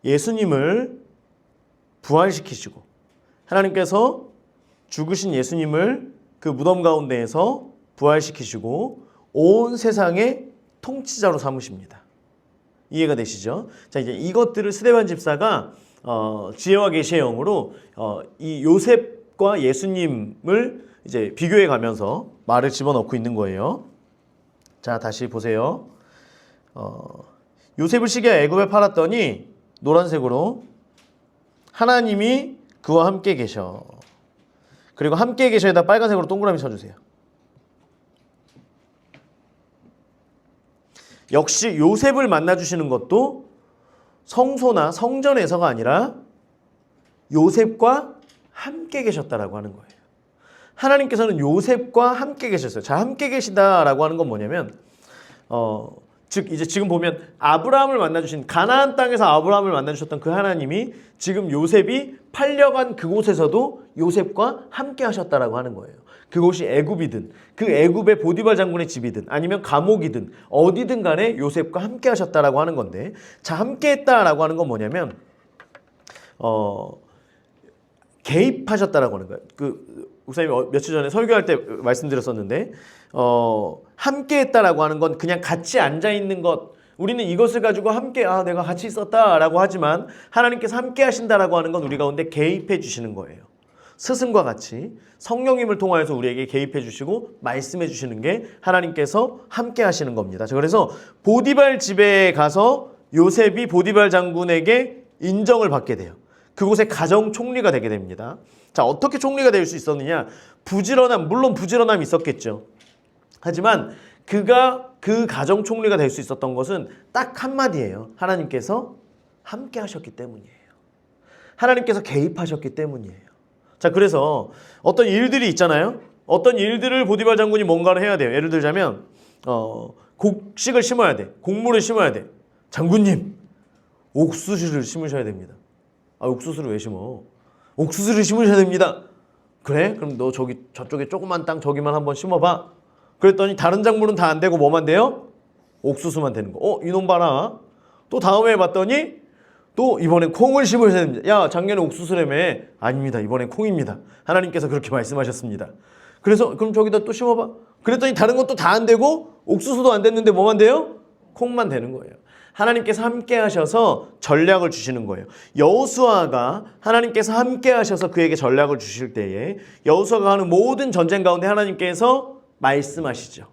예수님을 부활시키시고 하나님께서 죽으신 예수님을 그 무덤 가운데에서 부활시키시고 온 세상의 통치자로 삼으십니다. 이해가 되시죠? 자, 이제 이것들을 스데반 집사가 지혜와 계시의 영으로 이 요셉과 예수님을 이제 비교해 가면서 말을 집어넣고 있는 거예요. 자, 다시 보세요. 요셉을 시기하여 애굽에 팔았더니 노란색으로 하나님이 그와 함께 계셔. 그리고 함께 계셔에다 빨간색으로 동그라미 쳐주세요. 역시 요셉을 만나주시는 것도 성소나 성전에서가 아니라 요셉과 함께 계셨다라고 하는 거예요. 하나님께서는 요셉과 함께 계셨어요. 자, 함께 계시다라고 하는 건 뭐냐면 즉 이제 지금 보면 아브라함을 만나주신 가나안 땅에서 아브라함을 만나주셨던 그 하나님이 지금 요셉이 팔려간 그곳에서도 요셉과 함께 하셨다라고 하는 거예요. 그곳이 애굽이든 그 애굽의 보디발 장군의 집이든 아니면 감옥이든 어디든 간에 요셉과 함께 하셨다라고 하는 건데, 자, 함께 했다라고 하는 건 뭐냐면 개입하셨다라고 하는 거예요. 목사님이 며칠 전에 설교할 때 말씀드렸었는데, 함께 했다라고 하는 건 그냥 같이 앉아 있는 것, 우리는 이것을 가지고 함께 내가 같이 있었다라고 하지만 하나님께서 함께 하신다라고 하는 건 우리 가운데 개입해 주시는 거예요. 스승과 같이 성령님을 통하여서 우리에게 개입해 주시고 말씀해 주시는 게 하나님께서 함께 하시는 겁니다. 그래서 보디발 집에 가서 요셉이 보디발 장군에게 인정을 받게 돼요. 그곳의 가정 총리가 되게 됩니다. 자, 어떻게 총리가 될 수 있었느냐? 물론 부지런함이 있었겠죠. 하지만 그가 그 가정 총리가 될 수 있었던 것은 딱 한마디예요. 하나님께서 함께 하셨기 때문이에요. 하나님께서 개입하셨기 때문이에요. 자, 그래서 어떤 일들이 있잖아요. 어떤 일들을 보디발 장군이 뭔가를 해야 돼요. 예를 들자면 곡식을 심어야 돼. 곡물을 심어야 돼. 장군님, 옥수수를 심으셔야 됩니다. 옥수수를 왜 심어? 옥수수를 심으셔야 됩니다. 그래? 그럼 너 저쪽에 조그만 땅 저기만 한번 심어봐. 그랬더니 다른 작물은 다 안 되고 뭐만 돼요? 옥수수만 되는 거. 이놈 봐라. 또 다음에 봤더니 또 이번엔 콩을 심으셔야 됩니다. 야, 작년에 옥수수라며. 아닙니다. 이번엔 콩입니다. 하나님께서 그렇게 말씀하셨습니다. 그래서 그럼 저기다 또 심어봐. 그랬더니 다른 것도 다 안 되고 옥수수도 안 됐는데 뭐만 돼요? 콩만 되는 거예요. 하나님께서 함께 하셔서 전략을 주시는 거예요. 여호수아가 하나님께서 함께 하셔서 그에게 전략을 주실 때에 여호수아가 하는 모든 전쟁 가운데 하나님께서 말씀하시죠.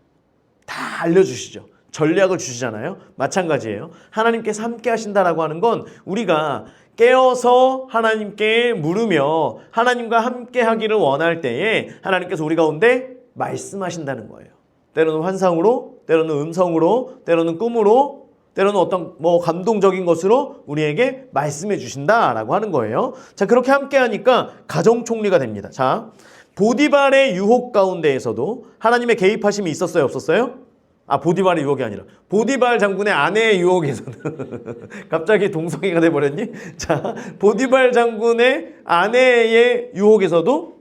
다 알려주시죠. 전략을 주시잖아요. 마찬가지예요. 하나님께서 함께 하신다라고 하는 건 우리가 깨어서 하나님께 물으며 하나님과 함께 하기를 원할 때에 하나님께서 우리 가운데 말씀하신다는 거예요. 때로는 환상으로, 때로는 음성으로, 때로는 꿈으로, 때로는 어떤 감동적인 것으로 우리에게 말씀해 주신다라고 하는 거예요. 자, 그렇게 함께 하니까 가정 총리가 됩니다. 자, 보디발의 유혹 가운데에서도 하나님의 개입하심이 있었어요, 없었어요? 보디발의 유혹이 아니라 보디발 장군의 아내의 유혹에서는 갑자기 동성애가 돼버렸니? 자, 보디발 장군의 아내의 유혹에서도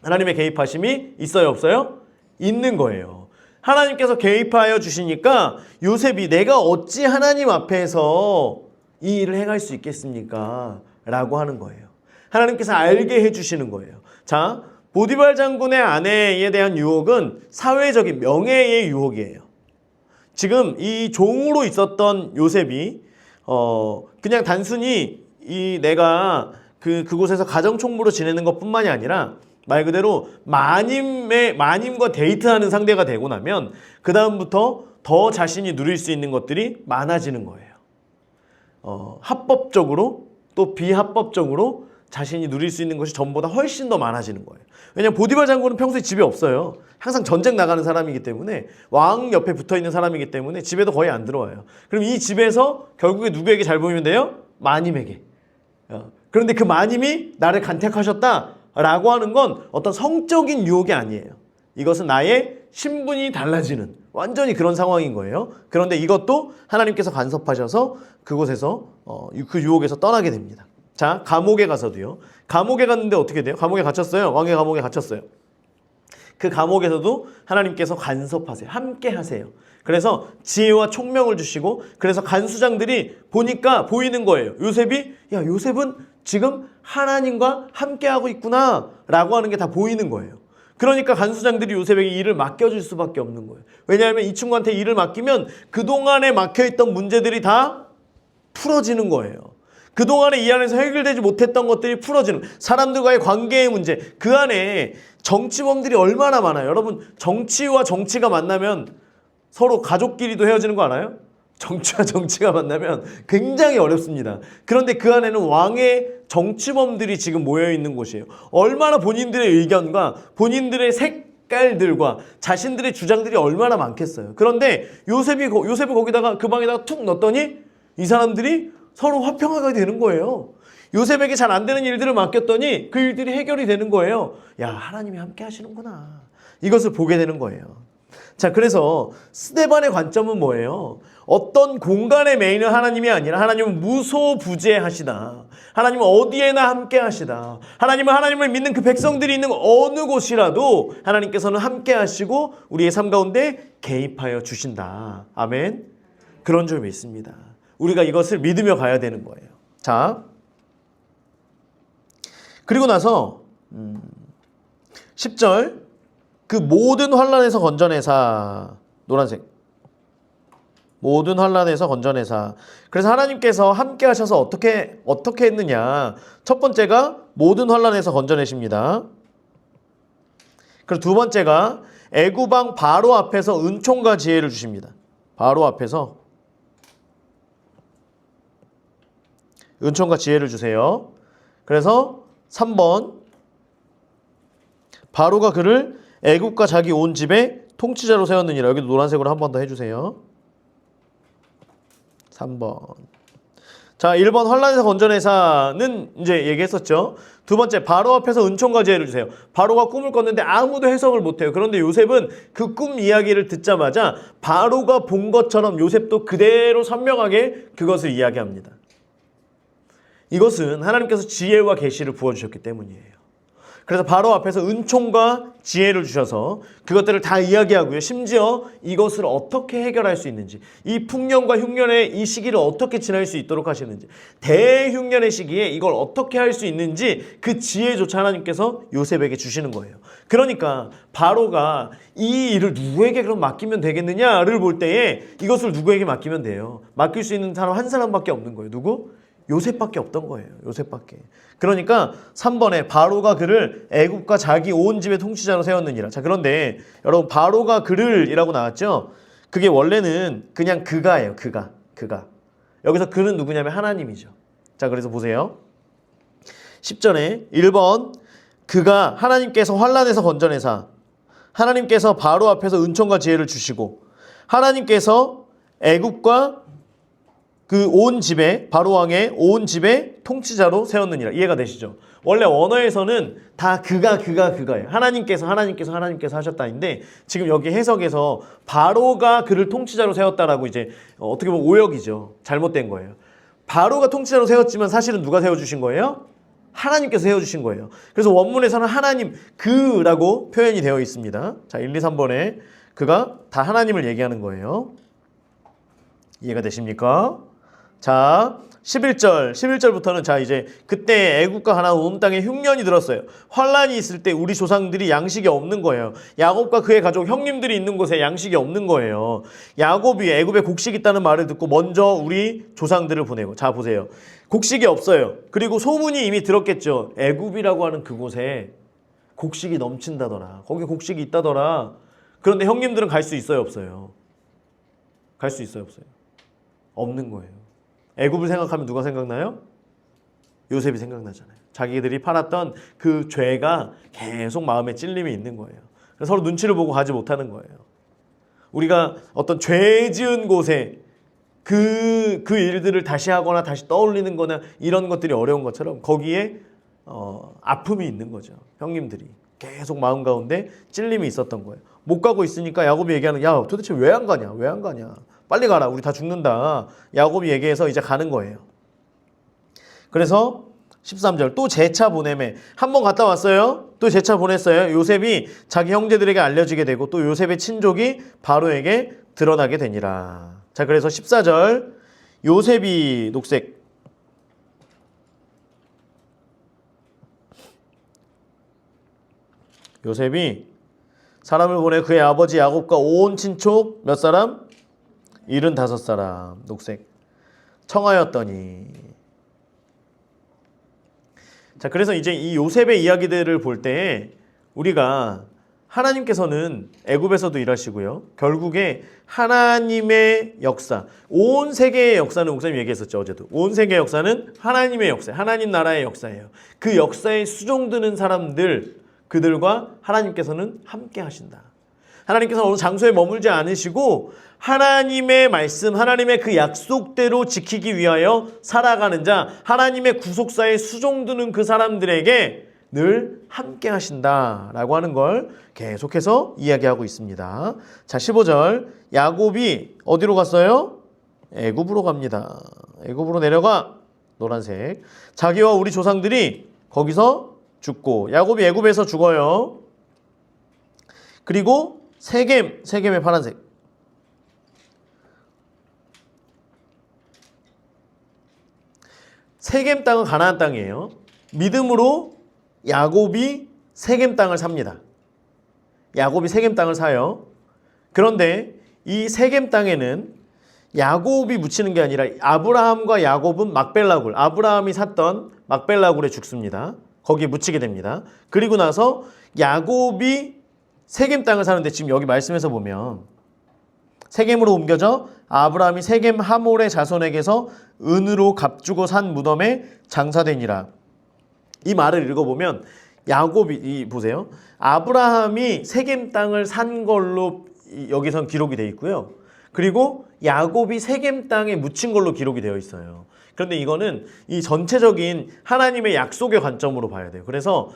하나님의 개입하심이 있어요, 없어요? 있는 거예요. 하나님께서 개입하여 주시니까 요셉이 내가 어찌 하나님 앞에서 이 일을 행할 수 있겠습니까? 라고 하는 거예요. 하나님께서 알게 해주시는 거예요. 자, 보디발 장군의 아내에 대한 유혹은 사회적인 명예의 유혹이에요. 지금 이 종으로 있었던 요셉이 그냥 단순히 내가 그곳에서 가정총무로 지내는 것뿐만이 아니라 말 그대로 마님과 데이트하는 상대가 되고 나면 그 다음부터 더 자신이 누릴 수 있는 것들이 많아지는 거예요. 합법적으로 또 비합법적으로 자신이 누릴 수 있는 것이 전보다 훨씬 더 많아지는 거예요. 왜냐하면 보디발 장군은 평소에 집에 없어요. 항상 전쟁 나가는 사람이기 때문에, 왕 옆에 붙어있는 사람이기 때문에 집에도 거의 안 들어와요. 그럼 이 집에서 결국에 누구에게 잘 보이면 돼요? 마님에게. 그런데 그 마님이 나를 간택하셨다라고 하는 건 어떤 성적인 유혹이 아니에요. 이것은 나의 신분이 달라지는 완전히 그런 상황인 거예요. 그런데 이것도 하나님께서 간섭하셔서 그곳에서 그 유혹에서 떠나게 됩니다. 자, 감옥에 가서도요. 감옥에 갔는데 어떻게 돼요? 감옥에 갇혔어요. 왕의 감옥에 갇혔어요. 그 감옥에서도 하나님께서 간섭하세요. 함께 하세요. 그래서 지혜와 총명을 주시고, 그래서 간수장들이 보니까 보이는 거예요. 요셉은 지금 하나님과 함께하고 있구나 라고 하는 게 다 보이는 거예요. 그러니까 간수장들이 요셉에게 일을 맡겨줄 수밖에 없는 거예요. 왜냐하면 이 친구한테 일을 맡기면 그동안에 막혀있던 문제들이 다 풀어지는 거예요. 그동안에 이 안에서 해결되지 못했던 것들이 풀어지는, 사람들과의 관계의 문제, 그 안에 정치범들이 얼마나 많아요. 여러분, 정치와 정치가 만나면 서로 가족끼리도 헤어지는 거 알아요? 정치와 정치가 만나면 굉장히 어렵습니다. 그런데 그 안에는 왕의 정치범들이 지금 모여있는 곳이에요. 얼마나 본인들의 의견과 본인들의 색깔들과 자신들의 주장들이 얼마나 많겠어요. 그런데 요셉을 거기다가 그 방에다가 툭 넣었더니 이 사람들이 서로 화평하게 되는 거예요. 요셉에게 잘 안 되는 일들을 맡겼더니 그 일들이 해결이 되는 거예요. 야, 하나님이 함께 하시는구나. 이것을 보게 되는 거예요. 자, 그래서 스데반의 관점은 뭐예요? 어떤 공간의 메인은 하나님이 아니라 하나님은 무소부재하시다. 하나님은 어디에나 함께 하시다. 하나님은 하나님을 믿는 그 백성들이 있는 어느 곳이라도 하나님께서는 함께 하시고 우리의 삶 가운데 개입하여 주신다. 아멘. 그런 줄 믿습니다. 우리가 이것을 믿으며 가야 되는 거예요. 자, 그리고 나서 10절 그 모든 환난에서 건져내사, 노란색, 모든 환난에서 건져내사. 그래서 하나님께서 함께 하셔서 어떻게 했느냐. 첫 번째가 모든 환난에서 건져내십니다. 그리고 두 번째가 애굽 왕 바로 앞에서 은총과 지혜를 주십니다. 바로 앞에서 은총과 지혜를 주세요. 그래서 3번 바로가 그를 애굽과 자기 온 집에 통치자로 세웠느니라. 여기도 노란색으로 한 번 더 해주세요. 3번. 자, 1번 환난에서 건져내사는 이제 얘기했었죠. 두 번째, 바로 앞에서 은총과 지혜를 주세요. 바로가 꿈을 꿨는데 아무도 해석을 못해요. 그런데 요셉은 그 꿈 이야기를 듣자마자 바로가 본 것처럼 요셉도 그대로 선명하게 그것을 이야기합니다. 이것은 하나님께서 지혜와 계시를 부어주셨기 때문이에요. 그래서 바로 앞에서 은총과 지혜를 주셔서 그것들을 다 이야기하고요. 심지어 이것을 어떻게 해결할 수 있는지, 이 풍년과 흉년의 이 시기를 어떻게 지날 수 있도록 하시는지, 대흉년의 시기에 이걸 어떻게 할 수 있는지 그 지혜조차 하나님께서 요셉에게 주시는 거예요. 그러니까 바로가 이 일을 누구에게 그럼 맡기면 되겠느냐를 볼 때에 이것을 누구에게 맡기면 돼요. 맡길 수 있는 사람 한 사람밖에 없는 거예요. 누구? 요셉밖에 없던 거예요. 요셉밖에. 그러니까 3번에 바로가 그를 애굽과 자기 온 집의 통치자로 세웠느니라. 자, 그런데 여러분 바로가 그를 이라고 나왔죠. 그게 원래는 그냥 그가예요. 그가. 여기서 그는 누구냐면 하나님이죠. 자, 그래서 보세요. 10절에 1번 그가 하나님께서 환난에서 건져내사, 하나님께서 바로 앞에서 은총과 지혜를 주시고, 하나님께서 애굽과 그 온 집에, 바로 왕의 온 집에 통치자로 세웠느니라. 이해가 되시죠? 원래 원어에서는 다 그가예요. 하나님께서 하셨다인데 지금 여기 해석에서 바로가 그를 통치자로 세웠다라고 이제 어떻게 보면 오역이죠. 잘못된 거예요. 바로가 통치자로 세웠지만 사실은 누가 세워주신 거예요? 하나님께서 세워주신 거예요. 그래서 원문에서는 하나님 그라고 표현이 되어 있습니다. 자, 1, 2, 3번에 그가 다 하나님을 얘기하는 거예요. 이해가 되십니까? 자, 11절부터는 자 이제 그때 애국과 가나안 온 땅에 흉년이 들었어요. 환란이 있을 때 우리 조상들이 양식이 없는 거예요. 야곱과 그의 가족 형님들이 있는 곳에 양식이 없는 거예요. 야곱이 애굽에 곡식이 있다는 말을 듣고 먼저 우리 조상들을 보내고, 자 보세요. 곡식이 없어요. 그리고 소문이 이미 들었겠죠. 애굽이라고 하는 그곳에 곡식이 넘친다더라. 거기 곡식이 있다더라. 그런데 형님들은 갈 수 있어요, 없어요? 갈 수 있어요, 없어요? 없는 거예요. 애굽을 생각하면 누가 생각나요? 요셉이 생각나잖아요. 자기들이 팔았던 그 죄가 계속 마음에 찔림이 있는 거예요. 그래서 서로 눈치를 보고 가지 못하는 거예요. 우리가 어떤 죄 지은 곳에 그 일들을 다시 하거나 다시 떠올리는 거나 이런 것들이 어려운 것처럼 거기에 아픔이 있는 거죠. 형님들이 계속 마음 가운데 찔림이 있었던 거예요. 못 가고 있으니까 야곱이 얘기하는, 야 도대체 왜 안 가냐? 빨리 가라. 우리 다 죽는다. 야곱이 얘기해서 이제 가는 거예요. 그래서 13절 또 재차 보내매, 한 번 갔다 왔어요. 또 재차 보냈어요. 요셉이 자기 형제들에게 알려지게 되고 또 요셉의 친족이 바로에게 드러나게 되니라. 자, 그래서 14절 요셉이, 녹색, 요셉이 사람을 보내 그의 아버지 야곱과 온 친족 몇 사람? 75사람, 녹색, 청하였더니. 자, 그래서 이제 이 요셉의 이야기들을 볼 때 우리가 하나님께서는 애굽에서도 일하시고요. 결국에 하나님의 역사, 온 세계의 역사는 목사님 얘기했었죠, 어제도. 온 세계의 역사는 하나님의 역사, 하나님 나라의 역사예요. 그 역사에 수종드는 사람들, 그들과 하나님께서는 함께 하신다. 하나님께서 어느 장소에 머물지 않으시고 하나님의 말씀, 하나님의 그 약속대로 지키기 위하여 살아가는 자, 하나님의 구속사에 수종드는 그 사람들에게 늘 함께 하신다라고 하는 걸 계속해서 이야기하고 있습니다. 자, 15절. 야곱이 어디로 갔어요? 애굽으로 갑니다. 애굽으로 내려가. 노란색. 자기와 우리 조상들이 거기서 죽고, 야곱이 애굽에서 죽어요. 그리고 세겜의 파란색. 세겜 땅은 가나안 땅이에요. 믿음으로 야곱이 세겜 땅을 삽니다. 야곱이 세겜 땅을 사요. 그런데 이 세겜 땅에는 야곱이 묻히는 게 아니라 아브라함과 야곱은 막벨라굴, 아브라함이 샀던 막벨라굴에 죽습니다. 거기에 묻히게 됩니다. 그리고 나서 야곱이 세겜 땅을 사는데 지금 여기 말씀에서 보면 세겜으로 옮겨져 아브라함이 세겜 하몰의 자손에게서 은으로 값주고 산 무덤에 장사되니라. 이 말을 읽어보면 야곱이 보세요. 아브라함이 세겜 땅을 산 걸로 여기선 기록이 되어 있고요. 그리고 야곱이 세겜 땅에 묻힌 걸로 기록이 되어 있어요. 그런데 이거는 이 전체적인 하나님의 약속의 관점으로 봐야 돼요. 그래서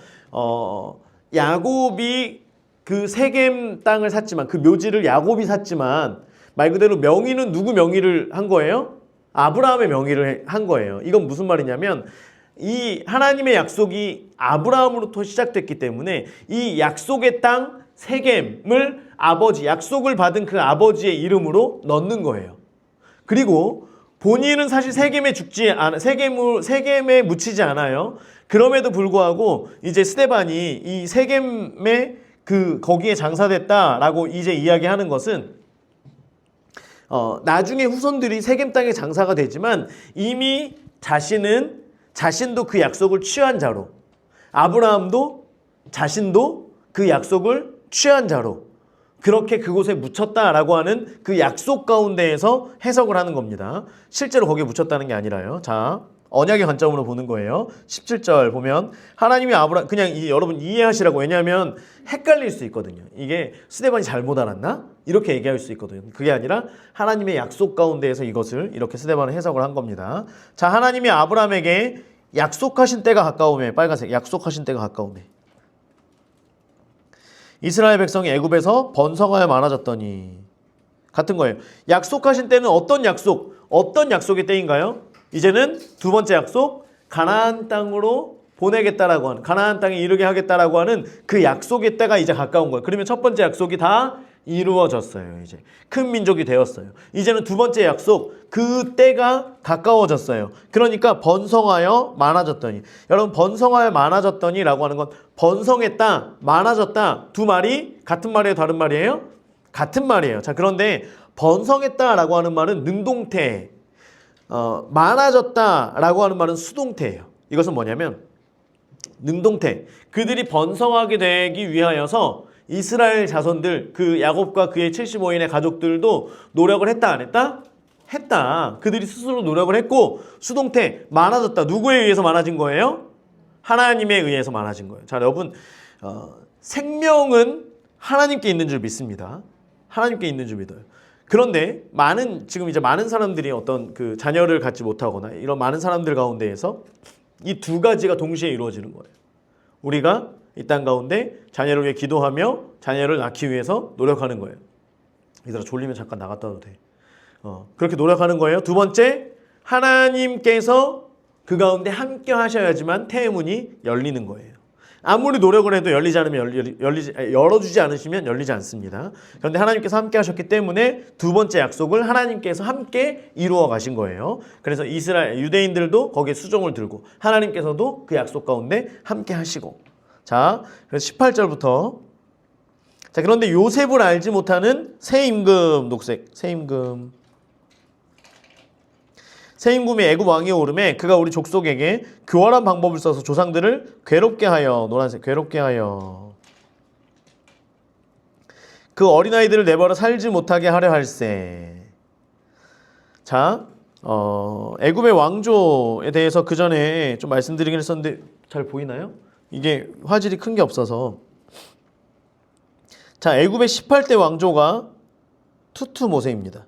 야곱이 그 세겜 땅을 샀지만, 그 묘지를 야곱이 샀지만 말 그대로 명의는 누구 명의를 한 거예요? 아브라함의 명의를 한 거예요. 이건 무슨 말이냐면 이 하나님의 약속이 아브라함으로부터 시작됐기 때문에 이 약속의 땅 세겜을 약속을 받은 그 아버지의 이름으로 넣는 거예요. 그리고 본인은 사실 세겜에 묻히지 않아요. 그럼에도 불구하고 이제 스데반이 이 세겜에 거기에 장사됐다라고 이제 이야기하는 것은 나중에 후손들이 세겜 땅에 장사가 되지만 이미 자신도 그 약속을 취한 자로, 아브라함도 자신도 그 약속을 취한 자로 그렇게 그곳에 묻혔다라고 하는 그 약속 가운데에서 해석을 하는 겁니다. 실제로 거기에 묻혔다는 게 아니라요. 자, 언약의 관점으로 보는 거예요. 17절 보면 하나님이 그냥 여러분 이해하시라고. 왜냐하면 헷갈릴 수 있거든요. 이게 스데반이 잘못 알았나? 이렇게 얘기할 수 있거든요. 그게 아니라 하나님의 약속 가운데에서 이것을 이렇게 스데반은 해석을 한 겁니다. 자, 하나님이 아브라함에게 약속하신 때가 가까우매, 빨간색, 약속하신 때가 가까우매. 이스라엘 백성이 애굽에서 번성하여 많아졌더니, 같은 거예요. 약속하신 때는 어떤 약속의 때인가요? 이제는 두 번째 약속, 가나안 땅으로 보내겠다라고 하는, 가나안 땅에 이르게 하겠다라고 하는 그 약속의 때가 이제 가까운 거예요. 그러면 첫 번째 약속이 다 이루어졌어요. 이제 큰 민족이 되었어요. 이제는 두 번째 약속, 그 때가 가까워졌어요. 그러니까 번성하여 많아졌더니, 여러분 번성하여 많아졌더니라고 하는 건 번성했다, 많아졌다, 두 말이 같은 말이에요, 다른 말이에요? 같은 말이에요. 자, 그런데 번성했다라고 하는 말은 능동태, 많아졌다라고 하는 말은 수동태예요. 이것은 뭐냐면 능동태, 그들이 번성하게 되기 위하여서 이스라엘 자손들, 그 야곱과 그의 75인의 가족들도 노력을 했다, 안 했다? 했다. 그들이 스스로 노력을 했고, 수동태, 많아졌다. 누구에 의해서 많아진 거예요? 하나님에 의해서 많아진 거예요. 자, 여러분, 생명은 하나님께 있는 줄 믿습니다. 하나님께 있는 줄 믿어요. 그런데 지금 이제 많은 사람들이 어떤 그 자녀를 갖지 못하거나 이런 많은 사람들 가운데에서 이 두 가지가 동시에 이루어지는 거예요. 우리가 이 땅 가운데 자녀를 위해 기도하며 자녀를 낳기 위해서 노력하는 거예요. 얘들아, 졸리면 잠깐 나갔다 와도 돼. 그렇게 노력하는 거예요. 두 번째, 하나님께서 그 가운데 함께 하셔야지만 태의 문이 열리는 거예요. 아무리 노력을 해도 열어주지 않으시면 열리지 않습니다. 그런데 하나님께서 함께 하셨기 때문에 두 번째 약속을 하나님께서 함께 이루어 가신 거예요. 그래서 유대인들도 거기에 수종을 들고 하나님께서도 그 약속 가운데 함께 하시고. 자, 그래서 18절부터. 자, 그런데 요셉을 알지 못하는 새 임금, 녹색, 새 임금이 애굽 왕위에 오르매 그가 우리 족속에게 교활한 방법을 써서 조상들을 괴롭게 하여, 노란색, 괴롭게 하여 그 어린아이들을 내버려 살지 못하게 하려 할세. 자, 애굽의 왕조에 대해서 그 전에 좀 말씀드리긴 했었는데 잘 보이나요? 이게 화질이 큰 게 없어서. 자, 애굽의 18대 왕조가 투투모세입니다.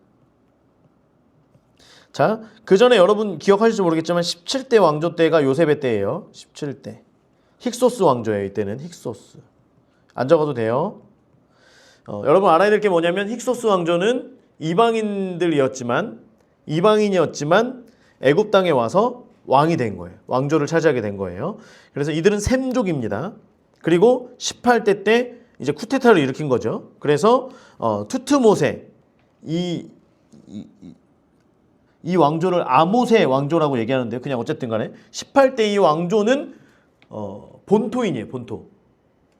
자, 그 전에 여러분 기억하실지 모르겠지만 17대 왕조 때가 요셉의 때예요. 17대. 힉소스 왕조예요. 이때는 힉소스. 안 적어도 돼요. 여러분 알아야 될 게 뭐냐면 힉소스 왕조는 이방인이었지만 애굽 땅에 와서 왕이 된 거예요. 왕조를 차지하게 된 거예요. 그래서 이들은 셈족입니다. 그리고 18대 때 이제 쿠데타를 일으킨 거죠. 그래서 투트모세 이 왕조를 아모세 왕조라고 얘기하는데요. 그냥 어쨌든 간에 18대 이 왕조는 본토인이에요. 본토.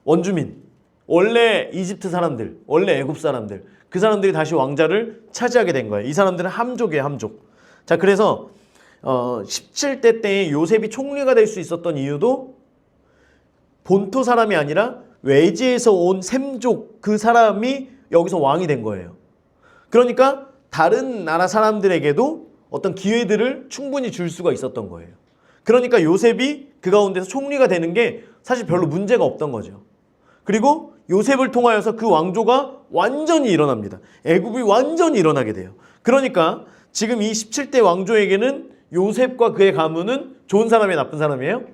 원주민. 원래 이집트 사람들, 원래 애굽 사람들. 그 사람들이 다시 왕자를 차지하게 된 거예요. 이 사람들은 함족이에요. 함족. 자, 그래서 17대 때에 요셉이 총리가 될 수 있었던 이유도 본토 사람이 아니라 외지에서 온 셈족 그 사람이 여기서 왕이 된 거예요. 그러니까 다른 나라 사람들에게도 어떤 기회들을 충분히 줄 수가 있었던 거예요. 그러니까 요셉이 그 가운데서 총리가 되는 게 사실 별로 문제가 없던 거죠. 그리고 요셉을 통하여서 그 왕조가 완전히 일어납니다. 애굽이 완전히 일어나게 돼요. 그러니까 지금 이 17대 왕조에게는 요셉과 그의 가문은 좋은 사람이에요, 나쁜 사람이에요?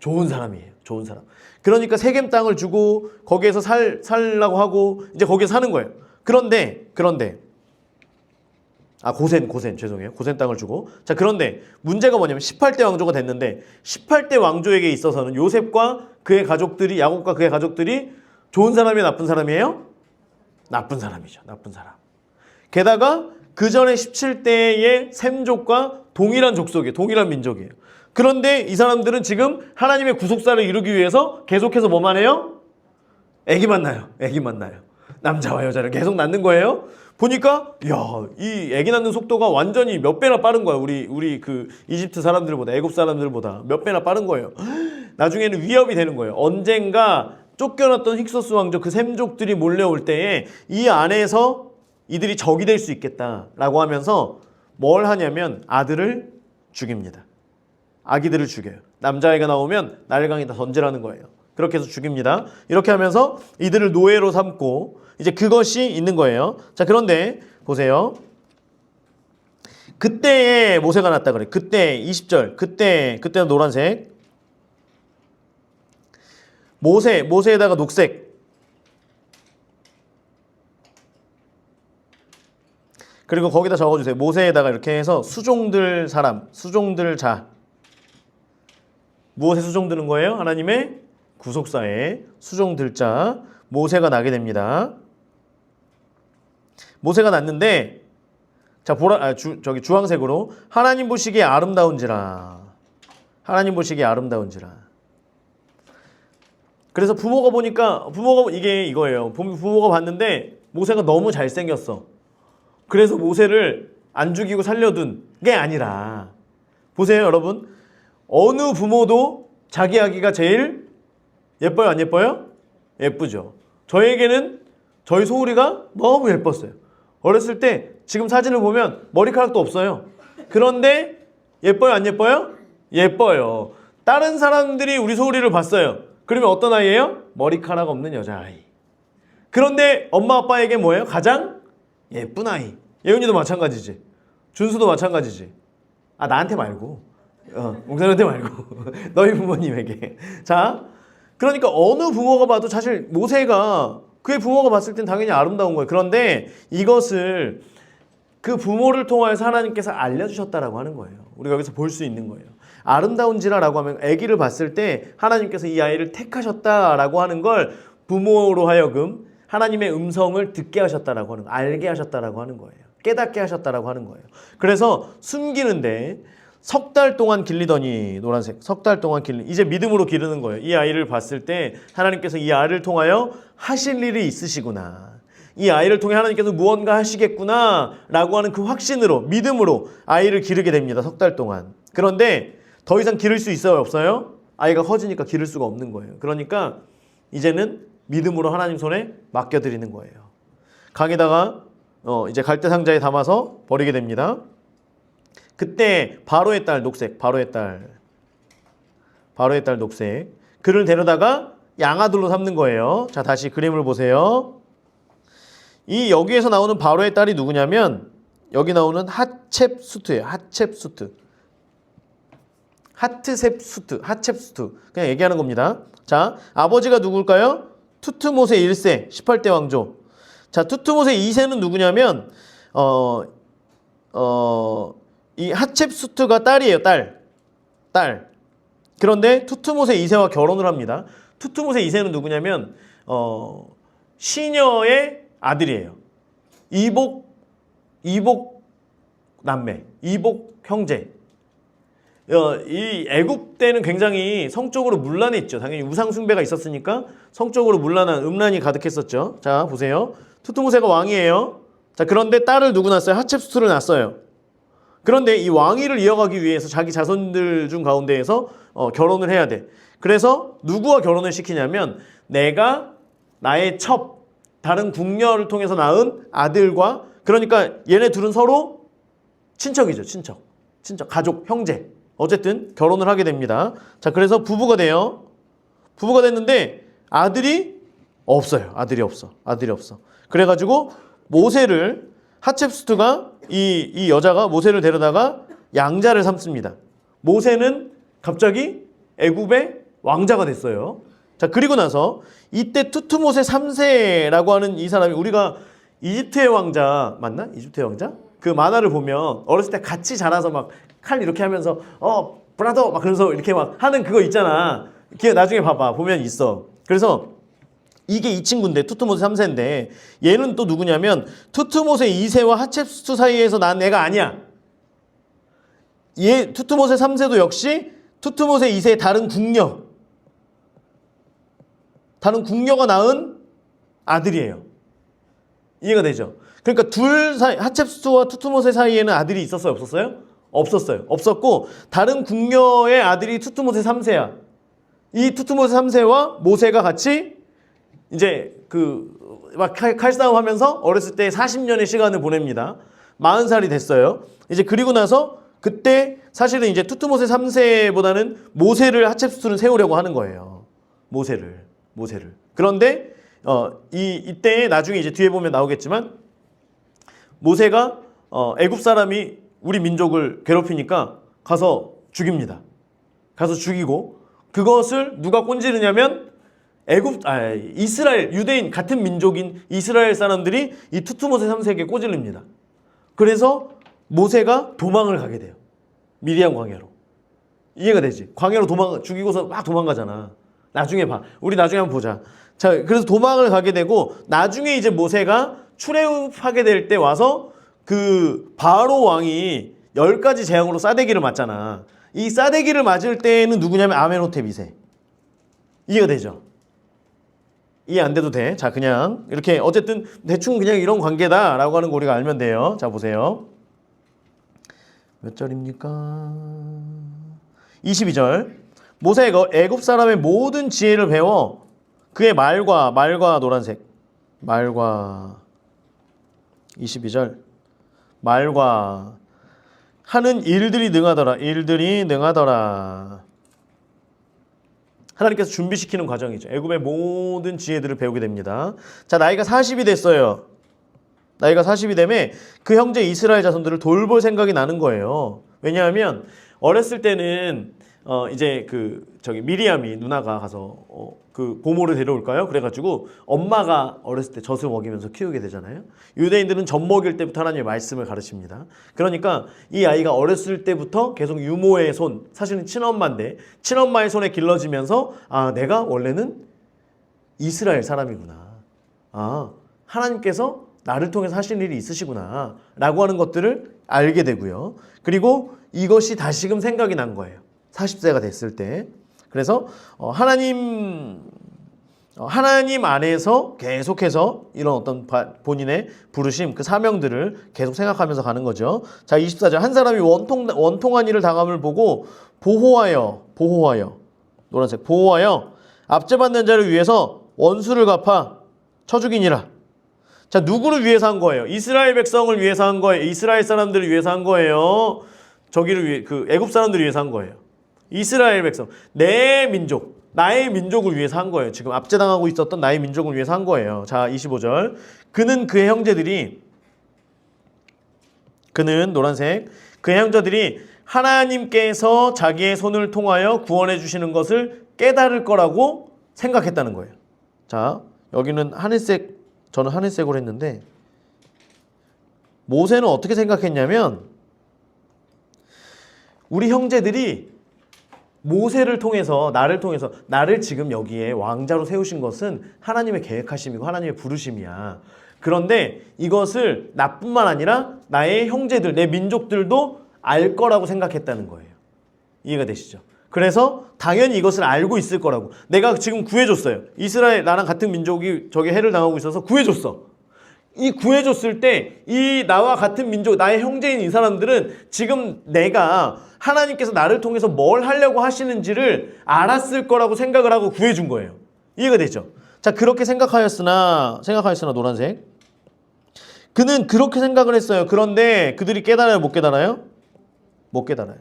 좋은 사람이에요. 좋은 사람. 그러니까 세겜 땅을 주고 거기에서 살라고 하고 이제 거기서 사는 거예요. 그런데 고센 죄송해요. 고센 땅을 주고. 자, 그런데 문제가 뭐냐면 18대 왕조가 됐는데 18대 왕조에게 있어서는 요셉과 그의 가족들이 야곱과 그의 가족들이 좋은 사람이에요, 나쁜 사람이에요? 나쁜 사람이죠. 나쁜 사람. 게다가 그 전에 17대의 셈족과 동일한 족속이에요. 동일한 민족이에요. 그런데 이 사람들은 지금 하나님의 구속사를 이루기 위해서 계속해서 뭐만 해요? 애기만 낳아요. 애기만 낳아요. 남자와 여자를 계속 낳는 거예요. 보니까 이 애기 낳는 속도가 완전히 몇 배나 빠른 거야. 우리 그 이집트 사람들보다, 애굽 사람들보다 몇 배나 빠른 거예요. 나중에는 위협이 되는 거예요. 언젠가 쫓겨났던 힉소스 왕조 그 셈족들이 몰려올 때에 이 안에서 이들이 적이 될 수 있겠다라고 하면서 뭘 하냐면 아들을 죽입니다. 아기들을 죽여요. 남자아이가 나오면 날강에다 던지라는 거예요. 그렇게 해서 죽입니다. 이렇게 하면서 이들을 노예로 삼고 이제 그것이 있는 거예요. 자, 그런데 보세요. 그때에 모세가 났다 그래. 그때 20절. 그때는 노란색. 모세에다가 녹색. 그리고 거기다 적어주세요. 모세에다가 이렇게 해서 수종들 사람, 수종들 자. 무엇에 수종드는 거예요? 하나님의 구속사에 수종들 자. 모세가 나게 됩니다. 모세가 났는데 자 주황색으로 하나님 보시기에 아름다운지라. 하나님 보시기에 아름다운지라. 그래서 부모가 이게 이거예요. 부모가 봤는데 모세가 너무 잘생겼어. 그래서 모세를 안 죽이고 살려둔 게 아니라 보세요, 여러분. 어느 부모도 자기 아기가 제일 예뻐요, 안 예뻐요? 예쁘죠. 저에게는 저희 소울이가 너무 예뻤어요. 어렸을 때 지금 사진을 보면 머리카락도 없어요. 그런데 예뻐요, 안 예뻐요? 예뻐요. 다른 사람들이 우리 소울이를 봤어요. 그러면 어떤 아이예요? 머리카락 없는 여자아이. 그런데 엄마 아빠에게 뭐예요? 가장 예쁜 아이. 예은이도 마찬가지지. 준수도 마찬가지지. 나한테 말고. 목사님한테 말고. 너희 부모님에게. 자, 그러니까 어느 부모가 봐도 사실 모세가 그의 부모가 봤을 땐 당연히 아름다운 거예요. 그런데 이것을 그 부모를 통하여서 하나님께서 알려주셨다라고 하는 거예요. 우리가 여기서 볼 수 있는 거예요. 아름다운지라라고 하면 아기를 봤을 때 하나님께서 이 아이를 택하셨다라고 하는 걸 부모로 하여금 하나님의 음성을 듣게 하셨다라고 하는 거예요. 알게 하셨다라고 하는 거예요. 깨닫게 하셨다라고 하는 거예요. 그래서 숨기는데 석 달 동안 길리더니 노란색 석 달 동안 이제 믿음으로 기르는 거예요. 이 아이를 봤을 때 하나님께서 이 아이를 통하여 하실 일이 있으시구나. 이 아이를 통해 하나님께서 무언가 하시겠구나 라고 하는 그 확신으로 믿음으로 아이를 기르게 됩니다. 석 달 동안. 그런데 더 이상 기를 수 있어요, 없어요? 아이가 커지니까 기를 수가 없는 거예요. 그러니까 이제는 믿음으로 하나님 손에 맡겨드리는 거예요. 강에다가 이제 갈대 상자에 담아서 버리게 됩니다. 그때 바로의 딸 녹색, 바로의 딸 녹색. 그를 데려다가 양아들로 삼는 거예요. 자, 다시 그림을 보세요. 여기에서 나오는 바로의 딸이 누구냐면 여기 나오는 하첵수트예요. 하첵수트. 하첵수트. 그냥 얘기하는 겁니다. 자, 아버지가 누굴까요? 투트모세 1세, 18대 왕조. 자, 투트모세 2세는 누구냐면, 이 하첵수트가 딸이에요, 딸. 그런데 투트모세 2세와 결혼을 합니다. 투트모세 2세는 누구냐면, 시녀의 아들이에요. 이복 남매, 이복 형제. 이 애굽 때는 굉장히 성적으로 문란해 있죠. 당연히 우상 숭배가 있었으니까 성적으로 문란한 음란이 가득했었죠. 자, 보세요. 투트모세가 왕이에요. 자, 그런데 딸을 누구 낳았어요? 하첵수트를 낳았어요. 그런데 이 왕위를 이어가기 위해서 자기 자손들 중 가운데에서 결혼을 해야 돼. 그래서 누구와 결혼을 시키냐면 내가 나의 다른 궁녀를 통해서 낳은 아들과, 그러니까 얘네 둘은 서로 친척이죠. 친척, 가족, 형제. 어쨌든 결혼을 하게 됩니다. 자, 그래서 부부가 돼요. 부부가 됐는데 아들이 없어요. 아들이 없어. 그래가지고 모세를, 하첵수트가 이 여자가 모세를 데려다가 양자를 삼습니다. 모세는 갑자기 애굽의 왕자가 됐어요. 자, 그리고 나서 이때 투트모세 3세라고 하는 이 사람이, 우리가 이집트의 왕자 맞나? 이집트의 왕자? 그 만화를 보면 어렸을 때 같이 자라서 막 칼 이렇게 하면서 브라더 막 그러면서 이렇게 막 하는 그거 있잖아. 나중에 봐봐. 보면 있어. 그래서 이게 이 친구인데, 투트모세 3세인데 얘는 또 누구냐면 투트모세 2세와 하첵수트 사이에서 난 애가 아니야. 얘 투트모세 3세도 역시 투트모세 2세의 다른 궁녀가 낳은 아들이에요. 이해가 되죠? 그러니까 둘 사이, 하첵수트와 투트모세 사이에는 아들이 있었어요? 없었어요? 없었고 다른 궁녀의 아들이 투트모세 3세야. 이 투트모세 3세와 모세가 같이 이제 막 칼싸움 하면서 어렸을 때 40년의 시간을 보냅니다. 40살이 됐어요. 이제 그리고 나서 그때 사실은 이제 투트모세 3세보다는 모세를 하첵수트는 세우려고 하는 거예요. 모세를. 그런데 이때 나중에 이제 뒤에 보면 나오겠지만 모세가 애굽 사람이 우리 민족을 괴롭히니까 가서 죽입니다. 가서 죽이고, 그것을 누가 꼰지르냐면 이스라엘, 유대인 같은 민족인 이스라엘 사람들이 이 투트모세 3세에게 꼬질릅니다. 그래서 모세가 도망을 가게 돼요. 미디안 광야로. 이해가 되지? 광야로 죽이고서 막 도망가잖아. 나중에 봐. 우리 나중에 한번 보자. 자, 그래서 도망을 가게 되고 나중에 이제 모세가 출애굽하게 될 때 와서 그 바로 왕이 10가지 재앙으로 싸대기를 맞잖아. 이 싸대기를 맞을 때는 누구냐면 아멘호텝 2세. 이해가 되죠? 이해 안 돼도 돼. 자, 그냥 이렇게 어쨌든 대충 그냥 이런 관계다라고 하는 거 우리가 알면 돼요. 자, 보세요. 몇 절입니까? 22절. 모세가 애굽 사람의 모든 지혜를 배워 그의 말과 노란색. 말과 22절. 말과 하는 일들이 능하더라. 하나님께서 준비시키는 과정이죠. 애굽의 모든 지혜들을 배우게 됩니다. 자, 나이가 40이 됐어요. 나이가 40이 되면 그 형제 이스라엘 자손들을 돌볼 생각이 나는 거예요. 왜냐하면 어렸을 때는 이제 미리암이 누나가 가서 그 보모를 데려올까요? 그래가지고 엄마가 어렸을 때 젖을 먹이면서 키우게 되잖아요. 유대인들은 젖 먹일 때부터 하나님의 말씀을 가르칩니다. 그러니까 이 아이가 어렸을 때부터 계속 유모의 손, 사실은 친엄마인데 친엄마의 손에 길러지면서 내가 원래는 이스라엘 사람이구나. 하나님께서 나를 통해서 하시는 일이 있으시구나 라고 하는 것들을 알게 되고요. 그리고 이것이 다시금 생각이 난 거예요. 40세가 됐을 때. 그래서 하나님 안에서 계속해서 이런 어떤 본인의 부르심, 그 사명들을 계속 생각하면서 가는 거죠. 자, 24절. 한 사람이 원통한 일을 당함을 보고 보호하여 노란색 보호하여 압제받는 자를 위해서 원수를 갚아 쳐 죽이니라. 자, 누구를 위해서 한 거예요? 이스라엘 백성을 위해서 한 거예요. 이스라엘 사람들을 위해서 한 거예요. 애굽 사람들을 위해서 한 거예요. 이스라엘 백성, 내 민족, 나의 민족을 위해서 한 거예요. 지금 압제당하고 있었던 나의 민족을 위해서 한 거예요. 자, 25절. 그는 노란색, 그의 형제들이 하나님께서 자기의 손을 통하여 구원해 주시는 것을 깨달을 거라고 생각했다는 거예요. 자, 여기는 하늘색, 저는 하늘색으로 했는데 모세는 어떻게 생각했냐면 우리 형제들이 모세를 통해서 나를 지금 여기에 왕자로 세우신 것은 하나님의 계획하심이고 하나님의 부르심이야. 그런데 이것을 나뿐만 아니라 나의 형제들, 내 민족들도 알 거라고 생각했다는 거예요. 이해가 되시죠? 그래서 당연히 이것을 알고 있을 거라고. 내가 지금 구해줬어요. 이스라엘, 나랑 같은 민족이 저기 해를 당하고 있어서 구해줬어. 이 구해줬을 때 이 나와 같은 민족, 나의 형제인 이 사람들은 지금 내가 하나님께서 나를 통해서 뭘 하려고 하시는지를 알았을 거라고 생각을 하고 구해준 거예요. 이해가 되죠? 자, 그렇게 생각하였으나 노란색. 그는 그렇게 생각을 했어요. 그런데 그들이 깨달아요? 못 깨달아요? 못 깨달아요.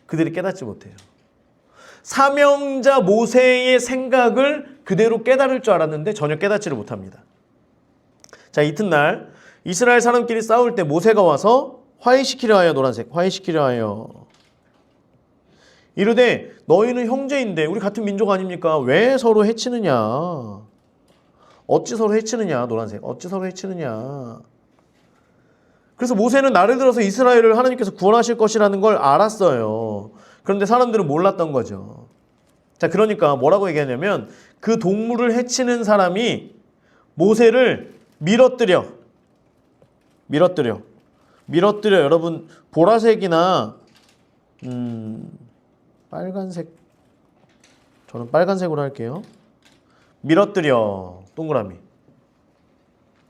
그들이 깨닫지 못해요. 사명자 모세의 생각을 그대로 깨달을 줄 알았는데 전혀 깨닫지를 못합니다. 자, 이튿날 이스라엘 사람끼리 싸울 때 모세가 와서 화해시키려 하여, 노란색, 화해시키려 하여 이르되 너희는 형제인데 우리 같은 민족 아닙니까? 왜 서로 해치느냐? 어찌 서로 해치느냐? 노란색, 어찌 서로 해치느냐? 그래서 모세는 나를 들어서 이스라엘을 하나님께서 구원하실 것이라는 걸 알았어요. 그런데 사람들은 몰랐던 거죠. 자, 그러니까 뭐라고 얘기하냐면 그 동물을 해치는 사람이 모세를 밀어뜨려. 여러분 보라색이나 빨간색, 저는 빨간색으로 할게요. 밀어뜨려, 동그라미.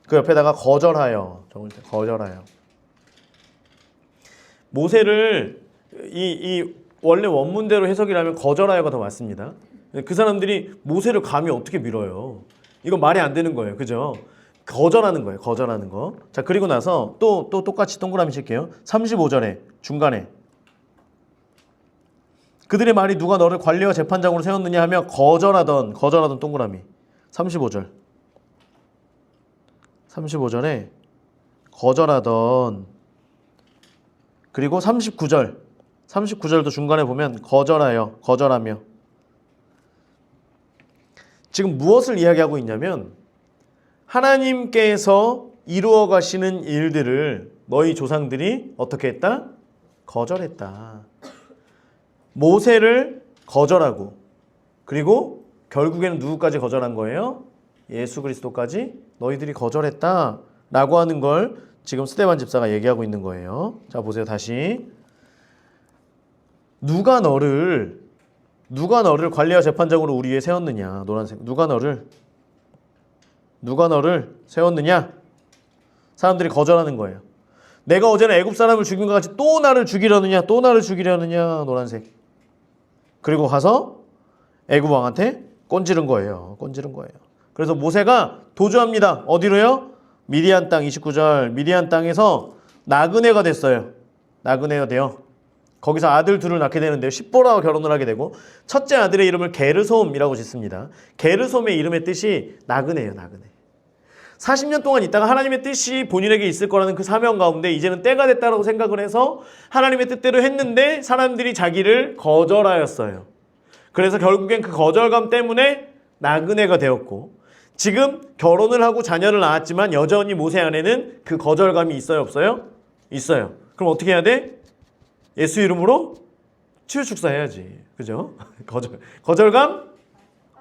그 옆에다가 거절하여 적을 때 거절하여. 모세를 이 원래 원문대로 해석이라면 거절하여가 더 맞습니다. 그 사람들이 모세를 감히 어떻게 밀어요? 이건 말이 안 되는 거예요. 그죠? 거절하는 거예요. 거절하는 거. 자, 그리고 나서 또 똑같이 동그라미 칠게요. 35절에 중간에 그들의 말이 누가 너를 관리와 재판장으로 세웠느냐 하며 거절하던 동그라미. 35절에 거절하던. 그리고 39절도 중간에 보면 거절하며. 지금 무엇을 이야기하고 있냐면 하나님께서 이루어 가시는 일들을 너희 조상들이 어떻게 했다? 거절했다. 모세를 거절하고, 그리고 결국에는 누구까지 거절한 거예요? 예수 그리스도까지 너희들이 거절했다 라고 하는 걸 지금 스데반 집사가 얘기하고 있는 거예요. 자, 보세요. 다시. 누가 너를 관리와 재판장으로 우리 위에 세웠느냐? 노란색. 누가 너를 세웠느냐? 사람들이 거절하는 거예요. 내가 어제는 애굽 사람을 죽인 것 같이 또 나를 죽이려느냐? 노란색. 그리고 가서 애굽 왕한테 꼰지른 거예요. 그래서 모세가 도주합니다. 어디로요? 미디안 땅. 29절. 미디안 땅에서 나그네가 됐어요. 나그네가 돼요. 거기서 아들 둘을 낳게 되는데요. 십보라와 결혼을 하게 되고 첫째 아들의 이름을 게르솜이라고 짓습니다. 게르솜의 이름의 뜻이 나그네예요. 나그네. 40년 동안 있다가 하나님의 뜻이 본인에게 있을 거라는 그 사명 가운데 이제는 때가 됐다고 생각을 해서 하나님의 뜻대로 했는데 사람들이 자기를 거절하였어요. 그래서 결국엔 그 거절감 때문에 나그네가 되었고 지금 결혼을 하고 자녀를 낳았지만 여전히 모세 안에는 그 거절감이 있어요? 없어요? 있어요. 그럼 어떻게 해야 돼? 예수 이름으로 치유 축사해야지. 그죠? 거절감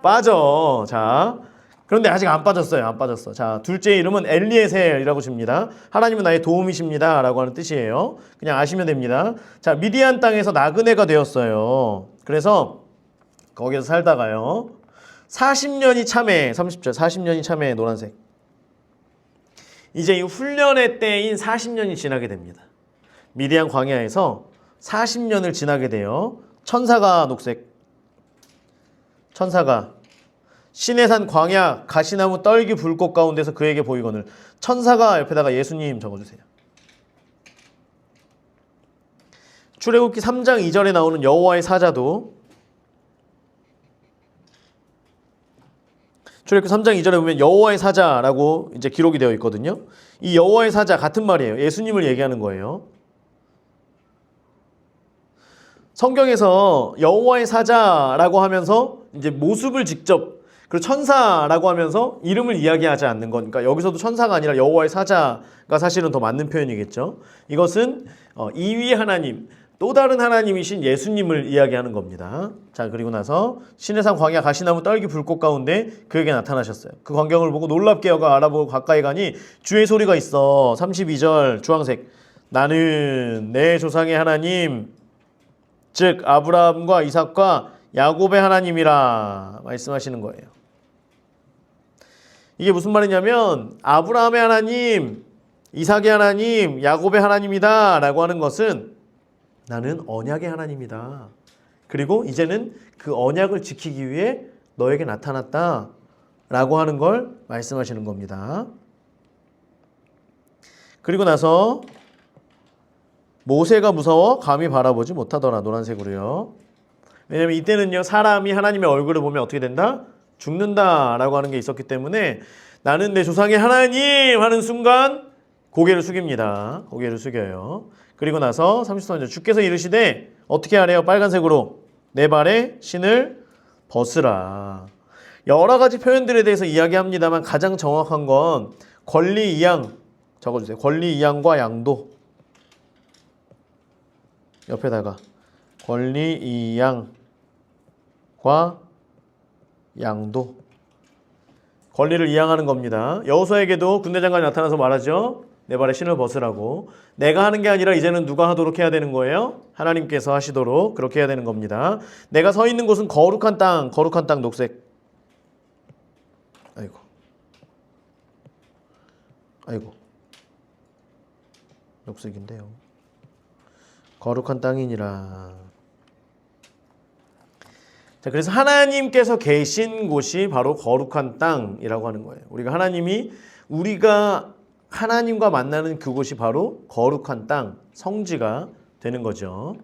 빠져. 자, 그런데 아직 안 빠졌어요. 자, 둘째 이름은 엘리에셀이라고 집니다. 하나님은 나의 도움이십니다 라고 하는 뜻이에요. 그냥 아시면 됩니다. 자, 미디안 땅에서 나그네가 되었어요. 그래서 거기서 살다가요 40년이 참해. 30절 40년이 참해. 노란색. 이제 이 훈련의 때인 40년이 지나게 됩니다. 미디안 광야에서 40년을 지나게 돼요. 천사가 녹색. 천사가 시내산 광야 가시나무 떨기 불꽃 가운데서 그에게 보이거늘. 천사가 옆에다가 예수님 적어주세요. 출애굽기 3장 2절에 나오는 여호와의 사자도 출애굽기 3장 2절에 보면 여호와의 사자라고 이제 기록이 되어 있거든요. 이 여호와의 사자 같은 말이에요. 예수님을 얘기하는 거예요. 성경에서 여호와의 사자라고 하면서 이제 모습을 직접 그리고 천사라고 하면서 이름을 이야기하지 않는 거니까 여기서도 천사가 아니라 여호와의 사자가 사실은 더 맞는 표현이겠죠. 이것은 이위 하나님, 또 다른 하나님이신 예수님을 이야기하는 겁니다. 자, 그리고 나서 신의 산 광야 가시나무 떨기 불꽃 가운데 그에게 나타나셨어요. 그 광경을 보고 놀랍게 여가 알아보고 가까이 가니 주의 소리가 있어. 32절 주황색. 나는 내 조상의 하나님, 즉 아브라함과 이삭과 야곱의 하나님이라 말씀하시는 거예요. 이게 무슨 말이냐면 아브라함의 하나님, 이삭의 하나님, 야곱의 하나님이다 라고 하는 것은 나는 언약의 하나님이다. 그리고 이제는 그 언약을 지키기 위해 너에게 나타났다 라고 하는 걸 말씀하시는 겁니다. 그리고 나서 모세가 무서워 감히 바라보지 못하더라. 노란색으로요. 왜냐하면 이때는요 사람이 하나님의 얼굴을 보면 어떻게 된다? 죽는다라고 하는 게 있었기 때문에 나는 내 조상의 하나님 하는 순간 고개를 숙입니다. 고개를 숙여요. 그리고 나서 33절 주께서 이르시되 어떻게 하래요? 빨간색으로 내 발에 신을 벗으라. 여러 가지 표현들에 대해서 이야기합니다만 가장 정확한 건 권리이양 적어주세요. 권리이양과 양도 옆에다가 권리이양과 양도 권리를 이양하는 겁니다. 여호수아에게도 군대 장관이 나타나서 말하죠. 내 발에 신을 벗으라고. 내가 하는 게 아니라 이제는 누가 하도록 해야 되는 거예요? 하나님께서 하시도록 그렇게 해야 되는 겁니다. 내가 서 있는 곳은 거룩한 땅 녹색. 아이고 녹색인데요. 거룩한 땅이니라. 자, 그래서 하나님께서 계신 곳이 바로 거룩한 땅이라고 하는 거예요. 우리가 하나님과 만나는 그곳이 바로 거룩한 땅, 성지가 되는 거죠.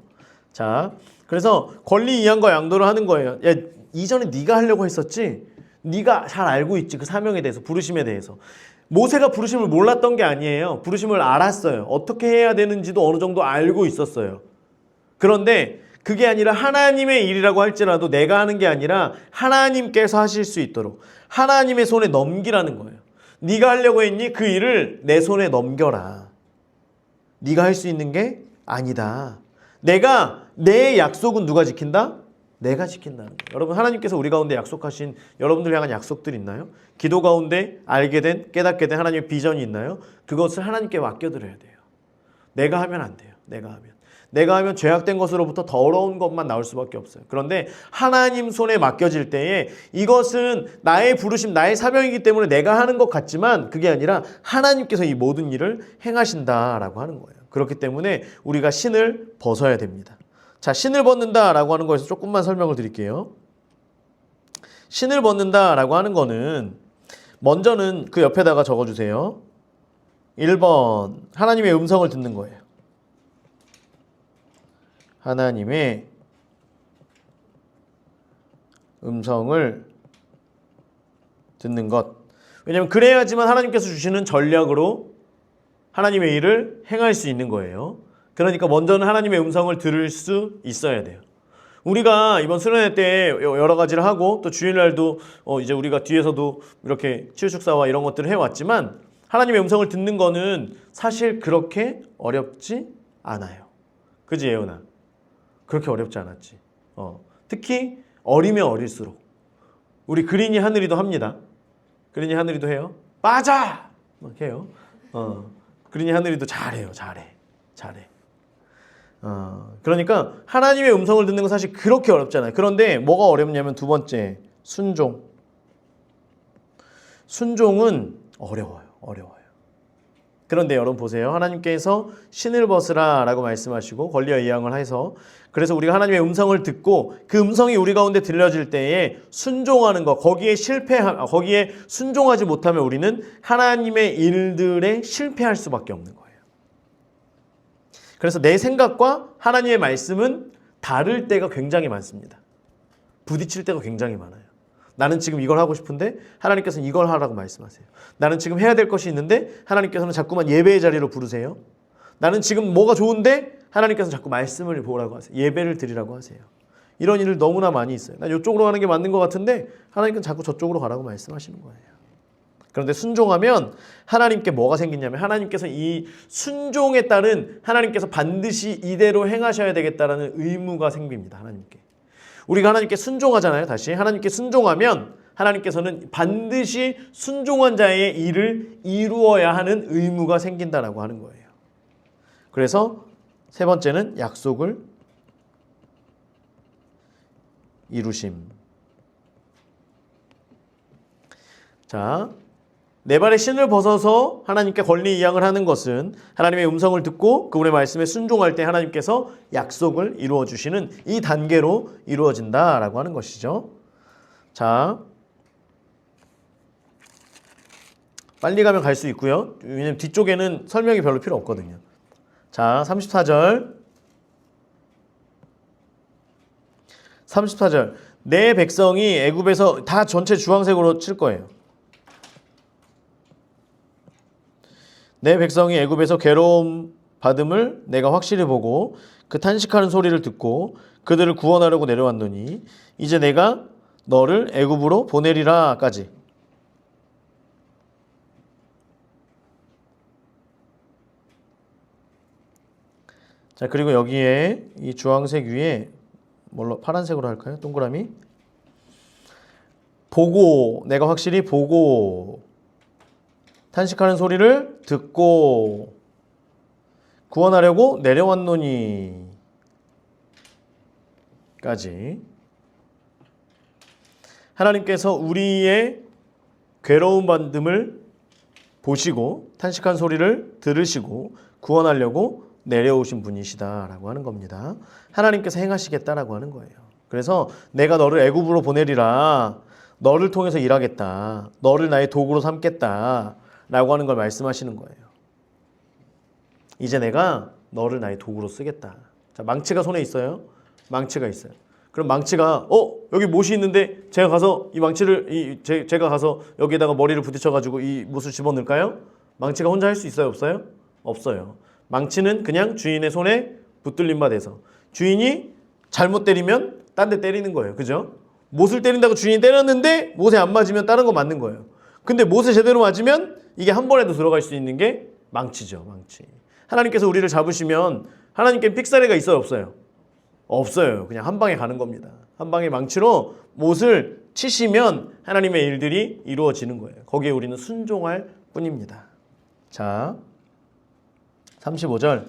자, 그래서 권리 이양과 양도를 하는 거예요. 야, 이전에 네가 하려고 했었지? 네가 잘 알고 있지, 그 사명에 대해서, 부르심에 대해서. 모세가 부르심을 몰랐던 게 아니에요. 부르심을 알았어요. 어떻게 해야 되는지도 어느 정도 알고 있었어요. 그런데 그게 아니라 하나님의 일이라고 할지라도 내가 하는 게 아니라 하나님께서 하실 수 있도록 하나님의 손에 넘기라는 거예요. 네가 하려고 했니? 그 일을 내 손에 넘겨라. 네가 할 수 있는 게 아니다. 내 약속은 누가 지킨다? 내가 지킨다는 거예요. 여러분, 하나님께서 우리 가운데 약속하신 여러분들 향한 약속들 있나요? 기도 가운데 알게 된, 깨닫게 된 하나님의 비전이 있나요? 그것을 하나님께 맡겨드려야 돼요. 내가 하면 안 돼요. 내가 하면 죄악된 것으로부터 더러운 것만 나올 수밖에 없어요. 그런데 하나님 손에 맡겨질 때에 이것은 나의 부르심, 나의 사명이기 때문에 내가 하는 것 같지만 그게 아니라 하나님께서 이 모든 일을 행하신다라고 하는 거예요. 그렇기 때문에 우리가 신을 벗어야 됩니다. 자, 신을 벗는다라고 하는 거에서 조금만 설명을 드릴게요. 신을 벗는다라고 하는 거는 먼저는 그 옆에다가 적어주세요. 1번 하나님의 음성을 듣는 거예요. 하나님의 음성을 듣는 것. 왜냐하면 그래야지만 하나님께서 주시는 전략으로 하나님의 일을 행할 수 있는 거예요. 그러니까 먼저는 하나님의 음성을 들을 수 있어야 돼요. 우리가 이번 수련회 때 여러 가지를 하고 또 주일날도 이제 우리가 뒤에서도 이렇게 치유축사와 이런 것들을 해왔지만 하나님의 음성을 듣는 거는 사실 그렇게 어렵지 않아요. 그지 예은아? 그렇게 어렵지 않았지. 특히 어리면 어릴수록 우리 그린이 하늘이도 합니다. 그린이 하늘이도 해요. 맞아! 막 해요. 그린이 하늘이도 잘해. 그러니까 하나님의 음성을 듣는 건 사실 그렇게 어렵잖아요. 그런데 뭐가 어렵냐면 두 번째, 순종. 순종은 어려워요. 그런데 여러분 보세요. 하나님께서 신을 벗으라 라고 말씀하시고 권리와 이양을 해서 그래서 우리가 하나님의 음성을 듣고 그 음성이 우리 가운데 들려질 때에 순종하는 것, 거기에 순종하지 못하면 우리는 하나님의 일들에 실패할 수밖에 없는 거예요. 그래서 내 생각과 하나님의 말씀은 다를 때가 굉장히 많습니다. 부딪힐 때가 굉장히 많아요. 나는 지금 이걸 하고 싶은데 하나님께서는 이걸 하라고 말씀하세요. 나는 지금 해야 될 것이 있는데 하나님께서는 자꾸만 예배의 자리로 부르세요. 나는 지금 뭐가 좋은데 하나님께서 자꾸 말씀을 보라고 하세요. 예배를 드리라고 하세요. 이런 일을 너무나 많이 있어요. 나 이쪽으로 가는 게 맞는 것 같은데 하나님께서 자꾸 저쪽으로 가라고 말씀하시는 거예요. 그런데 순종하면 하나님께 뭐가 생기냐면 하나님께서 이 순종에 따른 하나님께서 반드시 이대로 행하셔야 되겠다라는 의무가 생깁니다. 하나님께. 우리가 하나님께 순종하잖아요. 다시 하나님께 순종하면 하나님께서는 반드시 순종한 자의 일을 이루어야 하는 의무가 생긴다라고 하는 거예요. 그래서 세 번째는 약속을 이루심. 자, 내 발에 신을 벗어서 하나님께 권리이양을 하는 것은 하나님의 음성을 듣고 그분의 말씀에 순종할 때 하나님께서 약속을 이루어 주시는 이 단계로 이루어진다라고 하는 것이죠. 자, 빨리 가면 갈 수 있고요. 왜냐면 뒤쪽에는 설명이 별로 필요 없거든요. 자, 34절. 34절. 내 백성이 애굽에서 다 전체 주황색으로 칠 거예요. 내 백성이 애굽에서 괴로움 받음을 내가 확실히 보고 그 탄식하는 소리를 듣고 그들을 구원하려고 내려왔노니 이제 내가 너를 애굽으로 보내리라까지. 자, 그리고 여기에 이 주황색 위에 뭘로 파란색으로 할까요? 동그라미. 보고 내가 확실히 보고 탄식하는 소리를 듣고 구원하려고 내려왔노니 까지. 하나님께서 우리의 괴로운 받음을 보시고 탄식한 소리를 들으시고 구원하려고 내려오신 분이시다라고 하는 겁니다. 하나님께서 행하시겠다라고 하는 거예요. 그래서 내가 너를 애굽으로 보내리라. 너를 통해서 일하겠다. 너를 나의 도구로 삼겠다. 라고 하는 걸 말씀하시는 거예요. 이제 내가 너를 나의 도구로 쓰겠다. 자, 망치가 손에 있어요. 망치가 있어요. 그럼 망치가 여기 못이 있는데 제가 가서 이 망치를 제가 가서 여기에다가 머리를 부딪혀 가지고 이 못을 집어넣을까요? 망치가 혼자 할 수 있어요, 없어요? 없어요. 망치는 그냥 주인의 손에 붙들린 바 돼서 주인이 잘못 때리면 딴 데 때리는 거예요. 그죠? 못을 때린다고 주인이 때렸는데 못에 안 맞으면 다른 거 맞는 거예요. 근데 못에 제대로 맞으면 이게 한 번에도 들어갈 수 있는 게 망치죠. 망치. 하나님께서 우리를 잡으시면 하나님께 픽사리가 있어요, 없어요? 없어요. 그냥 한 방에 가는 겁니다. 한 방에 망치로 못을 치시면 하나님의 일들이 이루어지는 거예요. 거기에 우리는 순종할 뿐입니다. 자, 35절.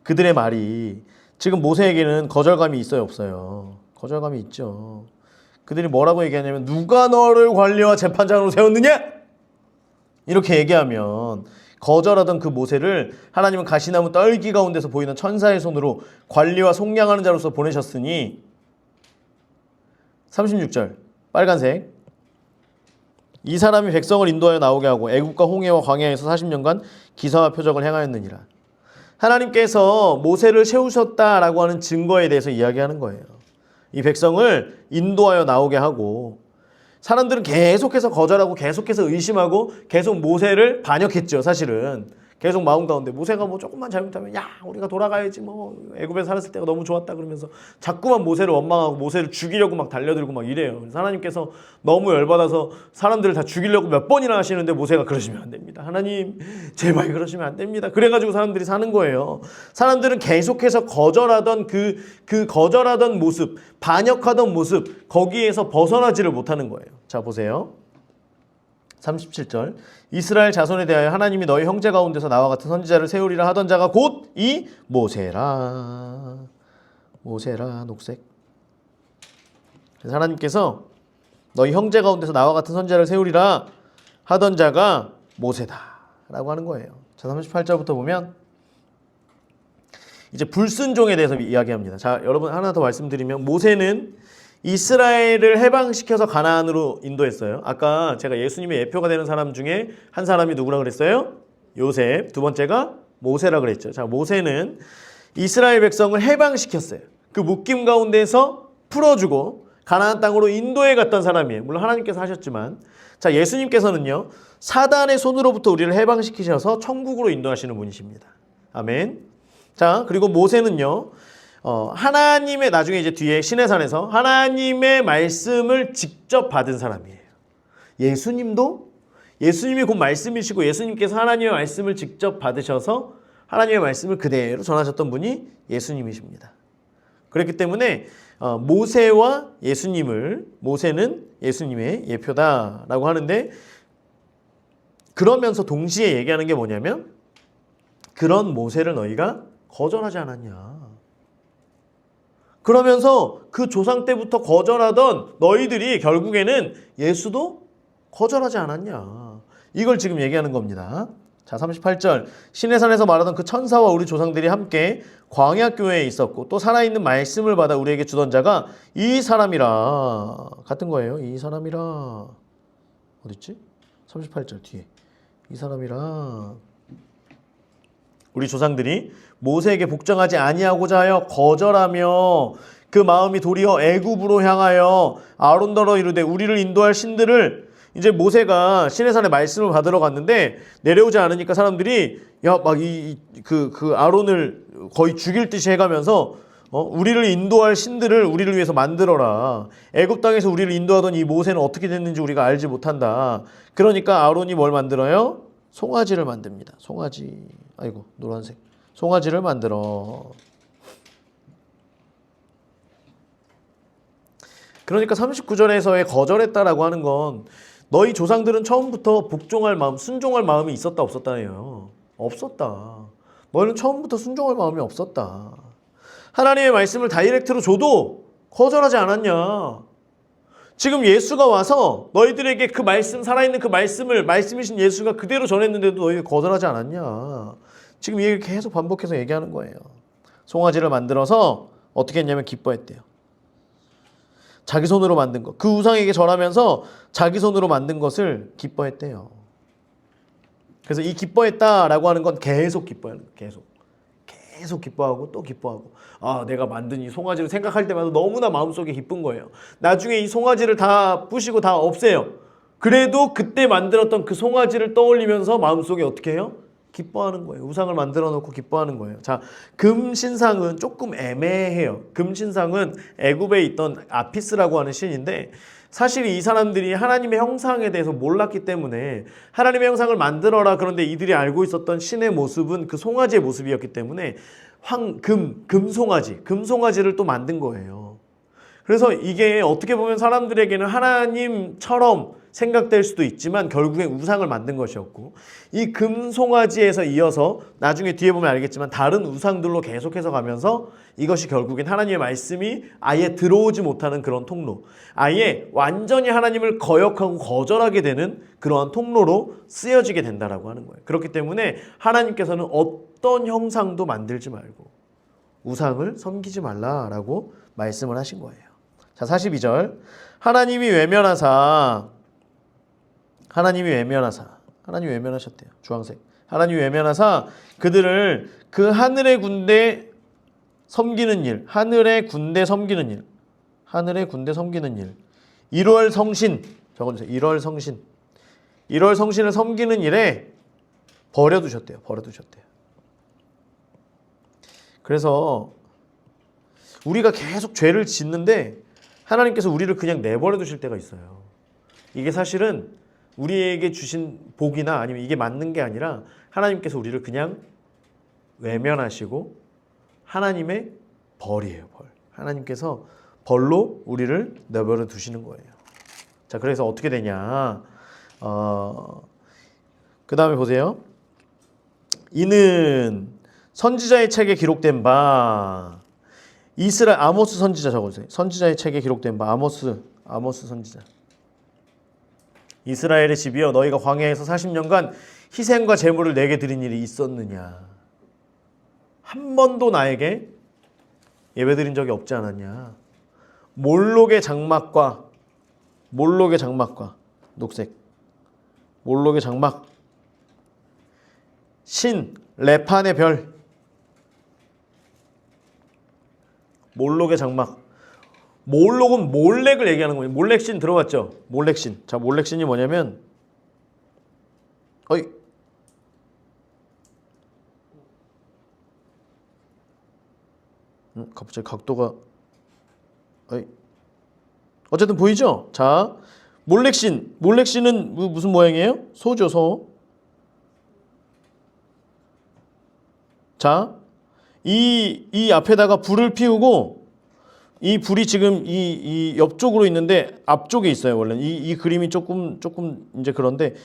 그들의 말이 지금 모세에게는 거절감이 있어요, 없어요? 거절감이 있죠. 그들이 뭐라고 얘기하냐면 누가 너를 관리와 재판장으로 세웠느냐? 이렇게 얘기하면 거절하던 그 모세를 하나님은 가시나무 떨기 가운데서 보이는 천사의 손으로 관리와 속량하는 자로서 보내셨으니 36절 빨간색. 이 사람이 백성을 인도하여 나오게 하고 애국과 홍해와 광야에서 40년간 기사와 표적을 행하였느니라. 하나님께서 모세를 세우셨다라고 하는 증거에 대해서 이야기하는 거예요. 이 백성을 인도하여 나오게 하고 사람들은 계속해서 거절하고 계속해서 의심하고 계속 모세를 반역했죠. 사실은 계속 마음 가운데 모세가 뭐 조금만 잘못하면 야 우리가 돌아가야지 뭐 애굽에 살았을 때가 너무 좋았다 그러면서 자꾸만 모세를 원망하고 모세를 죽이려고 막 달려들고 막 이래요. 그래서 하나님께서 너무 열받아서 사람들을 다 죽이려고 몇 번이나 하시는데 모세가 그러시면 안 됩니다. 하나님 제발 그러시면 안 됩니다. 그래가지고 사람들이 사는 거예요. 사람들은 계속해서 거절하던 그 거절하던 모습, 반역하던 모습 거기에서 벗어나지를 못하는 거예요. 자 보세요. 37절 이스라엘 자손에 대하여 하나님이 너희 형제 가운데서 나와 같은 선지자를 세우리라 하던 자가 곧 이 모세라. 모세라 녹색. 그래서 하나님께서 너희 형제 가운데서 나와 같은 선지자를 세우리라 하던 자가 모세다 라고 하는 거예요. 자 38절부터 보면 이제 불순종에 대해서 이야기합니다. 자 여러분 하나 더 말씀드리면 모세는 이스라엘을 해방시켜서 가나안으로 인도했어요. 아까 제가 예수님의 예표가 되는 사람 중에 한 사람이 누구라 그랬어요? 요셉. 두 번째가 모세라 그랬죠. 자, 모세는 이스라엘 백성을 해방시켰어요. 그 묶임 가운데서 풀어주고 가나안 땅으로 인도해 갔던 사람이에요. 물론 하나님께서 하셨지만 자, 예수님께서는요. 사단의 손으로부터 우리를 해방시키셔서 천국으로 인도하시는 분이십니다. 아멘. 자, 그리고 모세는요. 하나님의 나중에 이제 뒤에 시내산에서 하나님의 말씀을 직접 받은 사람이에요. 예수님이 곧 말씀이시고 예수님께서 하나님의 말씀을 직접 받으셔서 하나님의 말씀을 그대로 전하셨던 분이 예수님이십니다. 그렇기 때문에 모세와 모세는 예수님의 예표다라고 하는데, 그러면서 동시에 얘기하는 게 뭐냐면 그런 모세를 너희가 거절하지 않았냐. 그러면서 그 조상 때부터 거절하던 너희들이 결국에는 예수도 거절하지 않았냐. 이걸 지금 얘기하는 겁니다. 자, 38절. 시내산에서 말하던 그 천사와 우리 조상들이 함께 광야교회에 있었고 또 살아있는 말씀을 받아 우리에게 주던 자가 이 사람이라. 같은 거예요. 이 사람이라. 어딨지? 38절 뒤에. 이 사람이라. 우리 조상들이 모세에게 복종하지 아니하고자 하여 거절하며 그 마음이 도리어 애굽으로 향하여 아론더러 이르되 우리를 인도할 신들을, 이제 모세가 시내산에 말씀을 받으러 갔는데 내려오지 않으니까 사람들이 야, 막 그 아론을 거의 죽일 듯이 해가면서 우리를 인도할 신들을 우리를 위해서 만들어라. 애굽 땅에서 우리를 인도하던 이 모세는 어떻게 됐는지 우리가 알지 못한다. 그러니까 아론이 뭘 만들어요? 송아지를 만듭니다. 송아지. 아이고, 노란색. 송아지를 만들어. 그러니까 39절에서의 거절했다라고 하는 건 너희 조상들은 처음부터 복종할 마음, 순종할 마음이 있었다 없었다예요. 없었다. 너희는 처음부터 순종할 마음이 없었다. 하나님의 말씀을 다이렉트로 줘도 거절하지 않았냐. 지금 예수가 와서 너희들에게 그 말씀, 살아있는 그 말씀을, 말씀이신 예수가 그대로 전했는데도 너희가 거절하지 않았냐. 지금 이 얘기를 계속 반복해서 얘기하는 거예요. 송아지를 만들어서 어떻게 했냐면 기뻐했대요. 자기 손으로 만든 것, 그 우상에게 절하면서 자기 손으로 만든 것을 기뻐했대요. 그래서 이 기뻐했다라고 하는 건 계속 기뻐하는 거예요. 계속 기뻐하고 또 기뻐하고, 아, 내가 만든 이 송아지를 생각할 때마다 너무나 마음속에 기쁜 거예요. 나중에 이 송아지를 다 부시고 다 없애요. 그래도 그때 만들었던 그 송아지를 떠올리면서 마음속에 어떻게 해요? 기뻐하는 거예요. 우상을 만들어 놓고 기뻐하는 거예요. 자, 금신상은 조금 애매해요. 금신상은 애굽에 있던 아피스라고 하는 신인데, 사실 이 사람들이 하나님의 형상에 대해서 몰랐기 때문에 하나님의 형상을 만들어라, 그런데 이들이 알고 있었던 신의 모습은 그 송아지의 모습이었기 때문에 금송아지를 또 만든 거예요. 그래서 이게 어떻게 보면 사람들에게는 하나님처럼 생각될 수도 있지만 결국엔 우상을 만든 것이었고, 이 금송아지에서 이어서 나중에 뒤에 보면 알겠지만 다른 우상들로 계속해서 가면서 이것이 결국엔 하나님의 말씀이 아예 들어오지 못하는 그런 통로, 아예 완전히 하나님을 거역하고 거절하게 되는 그러한 통로로 쓰여지게 된다라고 하는 거예요. 그렇기 때문에 하나님께서는 어떤 형상도 만들지 말고 우상을 섬기지 말라라고 말씀을 하신 거예요. 자, 42절. 하나님이 외면하셨대요. 주황색. 하나님이 외면하사 그들을 그 하늘의 군대 섬기는 일, 1월 성신, 적어주세요. 1월 성신을 섬기는 일에 버려두셨대요. 그래서 우리가 계속 죄를 짓는데 하나님께서 우리를 그냥 내버려 두실 때가 있어요. 이게 사실은 우리에게 주신 복이나 아니면 이게 맞는 게 아니라 하나님께서 우리를 그냥 외면하시고 하나님의 벌이에요. 벌. 하나님께서 벌로 우리를 내버려 두시는 거예요. 자, 그래서 어떻게 되냐. 그 다음에 보세요. 이는 선지자의 책에 기록된 바, 이스라엘, 아모스 선지자 적어주세요. 선지자의 책에 기록된 바, 아모스 선지자. 이스라엘의 집이여, 너희가 광야에서 40년간 희생과 제물을 내게 드린 일이 있었느냐. 한 번도 나에게 예배드린 적이 없지 않았냐. 몰록의 장막과 녹색, 몰록의 장막, 신, 레판의 별, 몰록의 장막. 몰록은 몰렉을 얘기하는 거예요. 몰렉신 들어봤죠? 몰렉신. 자, 몰렉신이 뭐냐면, 갑자기 각도가 어이. 어쨌든 보이죠? 자, 몰렉신은 무슨 모양이에요? 소죠, 소. 자, 이 앞에다가 불을 피우고 이 불이 지금 이 옆쪽으로 있는데 앞쪽에 있어요. 원래 이 그림이 조금 이제 그런데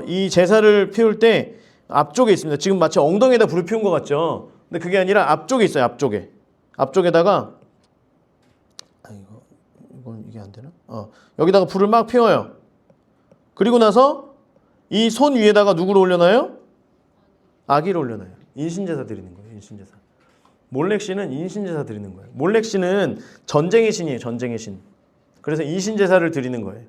이 제사를 피울 때 앞쪽에 있습니다. 지금 마치 엉덩이에다 불을 피운 것 같죠? 근데 그게 아니라 앞쪽에 있어요. 앞쪽에다가 이건 이게 안 되나? 여기다가 불을 막 피워요. 그리고 나서 이 손 위에다가 누구를 올려놔요? 아기를 올려놔요. 인신제사 드리는 거예요. 인신제사. 몰렉신은 인신제사 드리는 거예요. 몰렉신은 전쟁의 신이에요. 전쟁의 신. 그래서 인신제사를 드리는 거예요.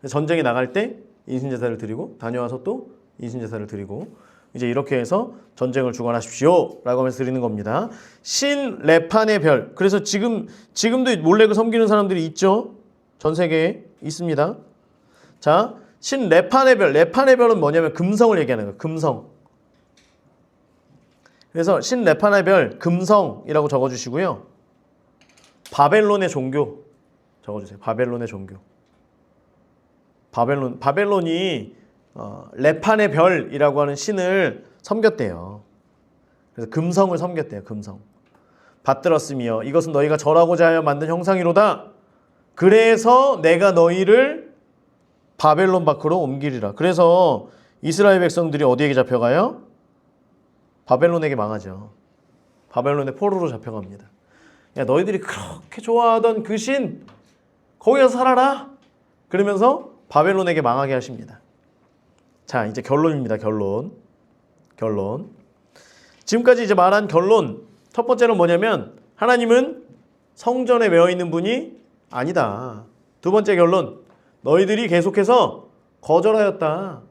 전쟁에 나갈 때 인신제사를 드리고 다녀와서 또 인신제사를 드리고 이제 이렇게 해서 전쟁을 주관하십시오 라고 하면서 드리는 겁니다. 신 레판의 별. 그래서 지금도 몰렉을 섬기는 사람들이 있죠. 전 세계에 있습니다. 자, 신 레판의 별. 레판의 별은 뭐냐면 금성을 얘기하는 거예요. 금성. 그래서 신 레판의 별 금성이라고 적어주시고요. 바벨론의 종교 적어주세요. 바벨론의 종교. 바벨론이 레판의 별이라고 하는 신을 섬겼대요. 그래서 금성을 섬겼대요. 금성. 받들었으며 이것은 너희가 절하고자 하여 만든 형상이로다. 그래서 내가 너희를 바벨론 밖으로 옮기리라. 그래서 이스라엘 백성들이 어디에게 잡혀가요? 바벨론에게 망하죠. 바벨론의 포로로 잡혀갑니다. 야, 너희들이 그렇게 좋아하던 그 신 거기 가서 살아라. 그러면서 바벨론에게 망하게 하십니다. 자, 이제 결론입니다. 결론. 지금까지 이제 말한 결론. 첫 번째는 뭐냐면 하나님은 성전에 매여 있는 분이 아니다. 두 번째 결론. 너희들이 계속해서 거절하였다.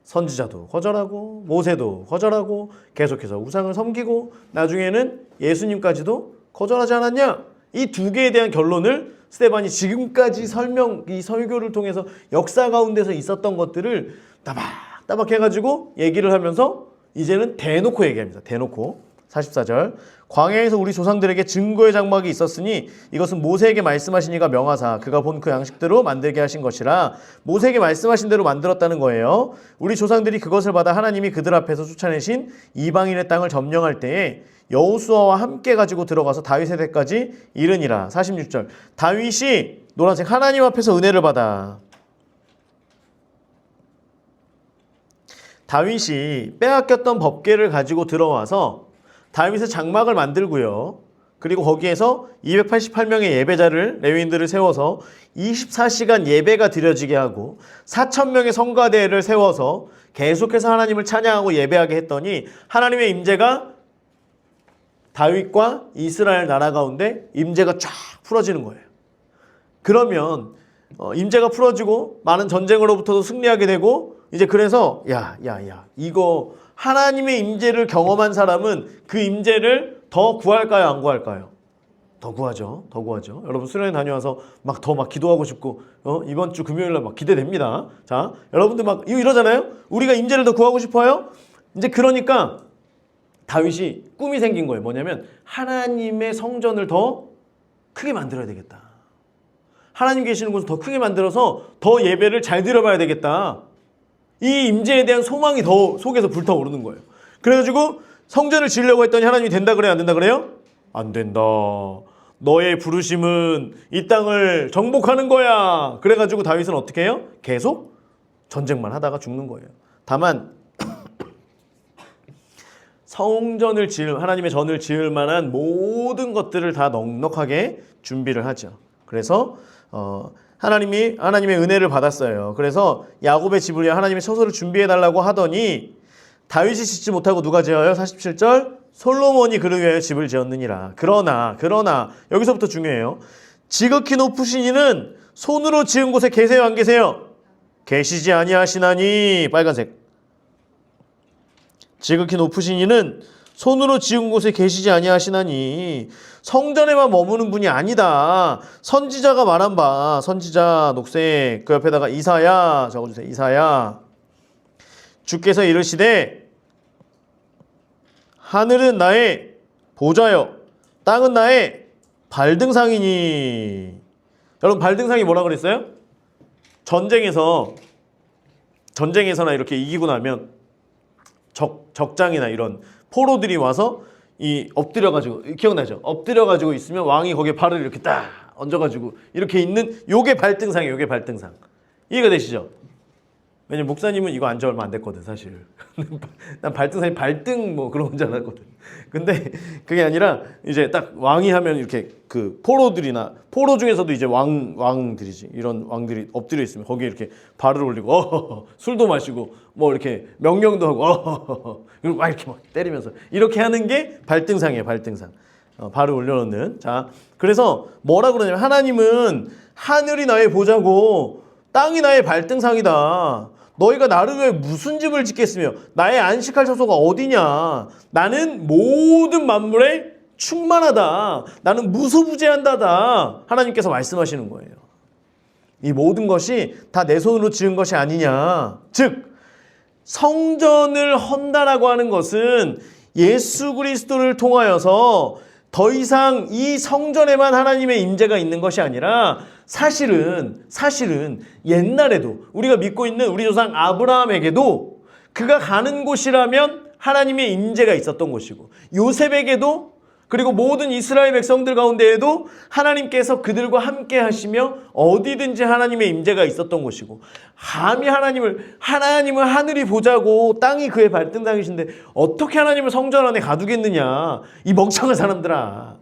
선지자도 거절하고 모세도 거절하고 계속해서 우상을 섬기고 나중에는 예수님까지도 거절하지 않았냐? 이 두 개에 대한 결론을 스데반이 지금까지 이 설교를 통해서 역사 가운데서 있었던 것들을 따박따박 해가지고 얘기를 하면서 이제는 대놓고 얘기합니다. 대놓고. 44절 광야에서 우리 조상들에게 증거의 장막이 있었으니 이것은 모세에게 말씀하신 이가 명하사 그가 본 그 양식대로 만들게 하신 것이라. 모세에게 말씀하신 대로 만들었다는 거예요. 우리 조상들이 그것을 받아 하나님이 그들 앞에서 쫓아내신 이방인의 땅을 점령할 때에 여호수아와 함께 가지고 들어가서 다윗의 때까지 이르니라. 46절 다윗이 노란색 하나님 앞에서 은혜를 받아. 다윗이 빼앗겼던 법궤를 가지고 들어와서 다윗의 장막을 만들고요. 그리고 거기에서 288명의 예배자를 레위인들을 세워서 24시간 예배가 드려지게 하고 4,000명의 성가대를 세워서 계속해서 하나님을 찬양하고 예배하게 했더니 하나님의 임재가 다윗과 이스라엘 나라 가운데 임재가 쫙 풀어지는 거예요. 그러면 임재가 풀어지고 많은 전쟁으로부터도 승리하게 되고 이제 그래서 야 이거 하나님의 임재를 경험한 사람은 그 임재를 더 구할까요? 안 구할까요? 더 구하죠. 여러분 수련회 다녀와서 막 기도하고 싶고 이번 주 금요일날 막 기대됩니다. 자, 여러분들 막 이러잖아요. 우리가 임재를 더 구하고 싶어요. 이제 그러니까 다윗이 꿈이 생긴 거예요. 뭐냐면 하나님의 성전을 더 크게 만들어야 되겠다. 하나님 계시는 곳을 더 크게 만들어서 더 예배를 잘 드려봐야 되겠다. 이 임재에 대한 소망이 더 속에서 불타오르는 거예요. 그래가지고 성전을 지으려고 했더니 하나님이 된다 그래요? 안 된다 그래요? 안 된다. 너의 부르심은 이 땅을 정복하는 거야. 그래가지고 다윗은 어떻게 해요? 계속 전쟁만 하다가 죽는 거예요. 다만 성전을 하나님의 전을 지을 만한 모든 것들을 다 넉넉하게 준비를 하죠. 그래서 하나님의 은혜를 받았어요. 그래서 야곱의 집을 위해 하나님의 처소를 준비해달라고 하더니 다윗이 짓지 못하고 누가 지어요? 47절 솔로몬이 그를 위하여 집을 지었느니라. 그러나 여기서부터 중요해요. 지극히 높으신 이는 손으로 지은 곳에 계세요? 안 계세요? 계시지 아니하시나니. 빨간색. 지극히 높으신 이는 손으로 지은 곳에 계시지 아니하시나니. 성전에만 머무는 분이 아니다. 선지자가 말한 바, 선지자 녹색 그 옆에다가 이사야 적어주세요. 이사야. 주께서 이르시되 하늘은 나의 보좌여 땅은 나의 발등상이니. 여러분 발등상이 뭐라 그랬어요? 전쟁에서나 이렇게 이기고 나면 적장이나 이런 포로들이 와서 이 엎드려가지고, 기억나죠? 엎드려가지고 있으면 왕이 거기에 발을 이렇게 딱 얹어가지고 이렇게 있는 요게 발등상이에요. 요게 발등상. 이해가 되시죠? 왜냐면 목사님은 이거 안 지 얼마 안 됐거든 사실. 난 발등상이 발등 뭐 그런 건 줄 알았거든. 근데 그게 아니라 이제 딱 왕이 하면 이렇게 그 포로들이나 포로 중에서도 이제 왕들이지, 이런 왕들이 엎드려 있으면 거기에 이렇게 발을 올리고 술도 마시고 뭐 이렇게 명령도 하고 그리고 막 이렇게 막 때리면서 이렇게 하는 게 발등상이에요. 발등상. 발을 올려놓는. 자, 그래서 뭐라 그러냐면 하나님은 하늘이 나의 보좌고 땅이 나의 발등상이다. 너희가 나를 위해 무슨 집을 짓겠으며 나의 안식할 처소가 어디냐. 나는 모든 만물에 충만하다. 나는 무소부재한다다. 하나님께서 말씀하시는 거예요. 이 모든 것이 다 내 손으로 지은 것이 아니냐. 즉 성전을 헌다라고 하는 것은 예수 그리스도를 통하여서 더 이상 이 성전에만 하나님의 임재가 있는 것이 아니라 사실은 옛날에도 우리가 믿고 있는 우리 조상 아브라함에게도 그가 가는 곳이라면 하나님의 임재가 있었던 곳이고, 요셉에게도, 그리고 모든 이스라엘 백성들 가운데에도 하나님께서 그들과 함께 하시며 어디든지 하나님의 임재가 있었던 곳이고, 감히 하나님은 하늘이 보자고 땅이 그의 발등상이신데 어떻게 하나님을 성전 안에 가두겠느냐. 이 멍청한 사람들아.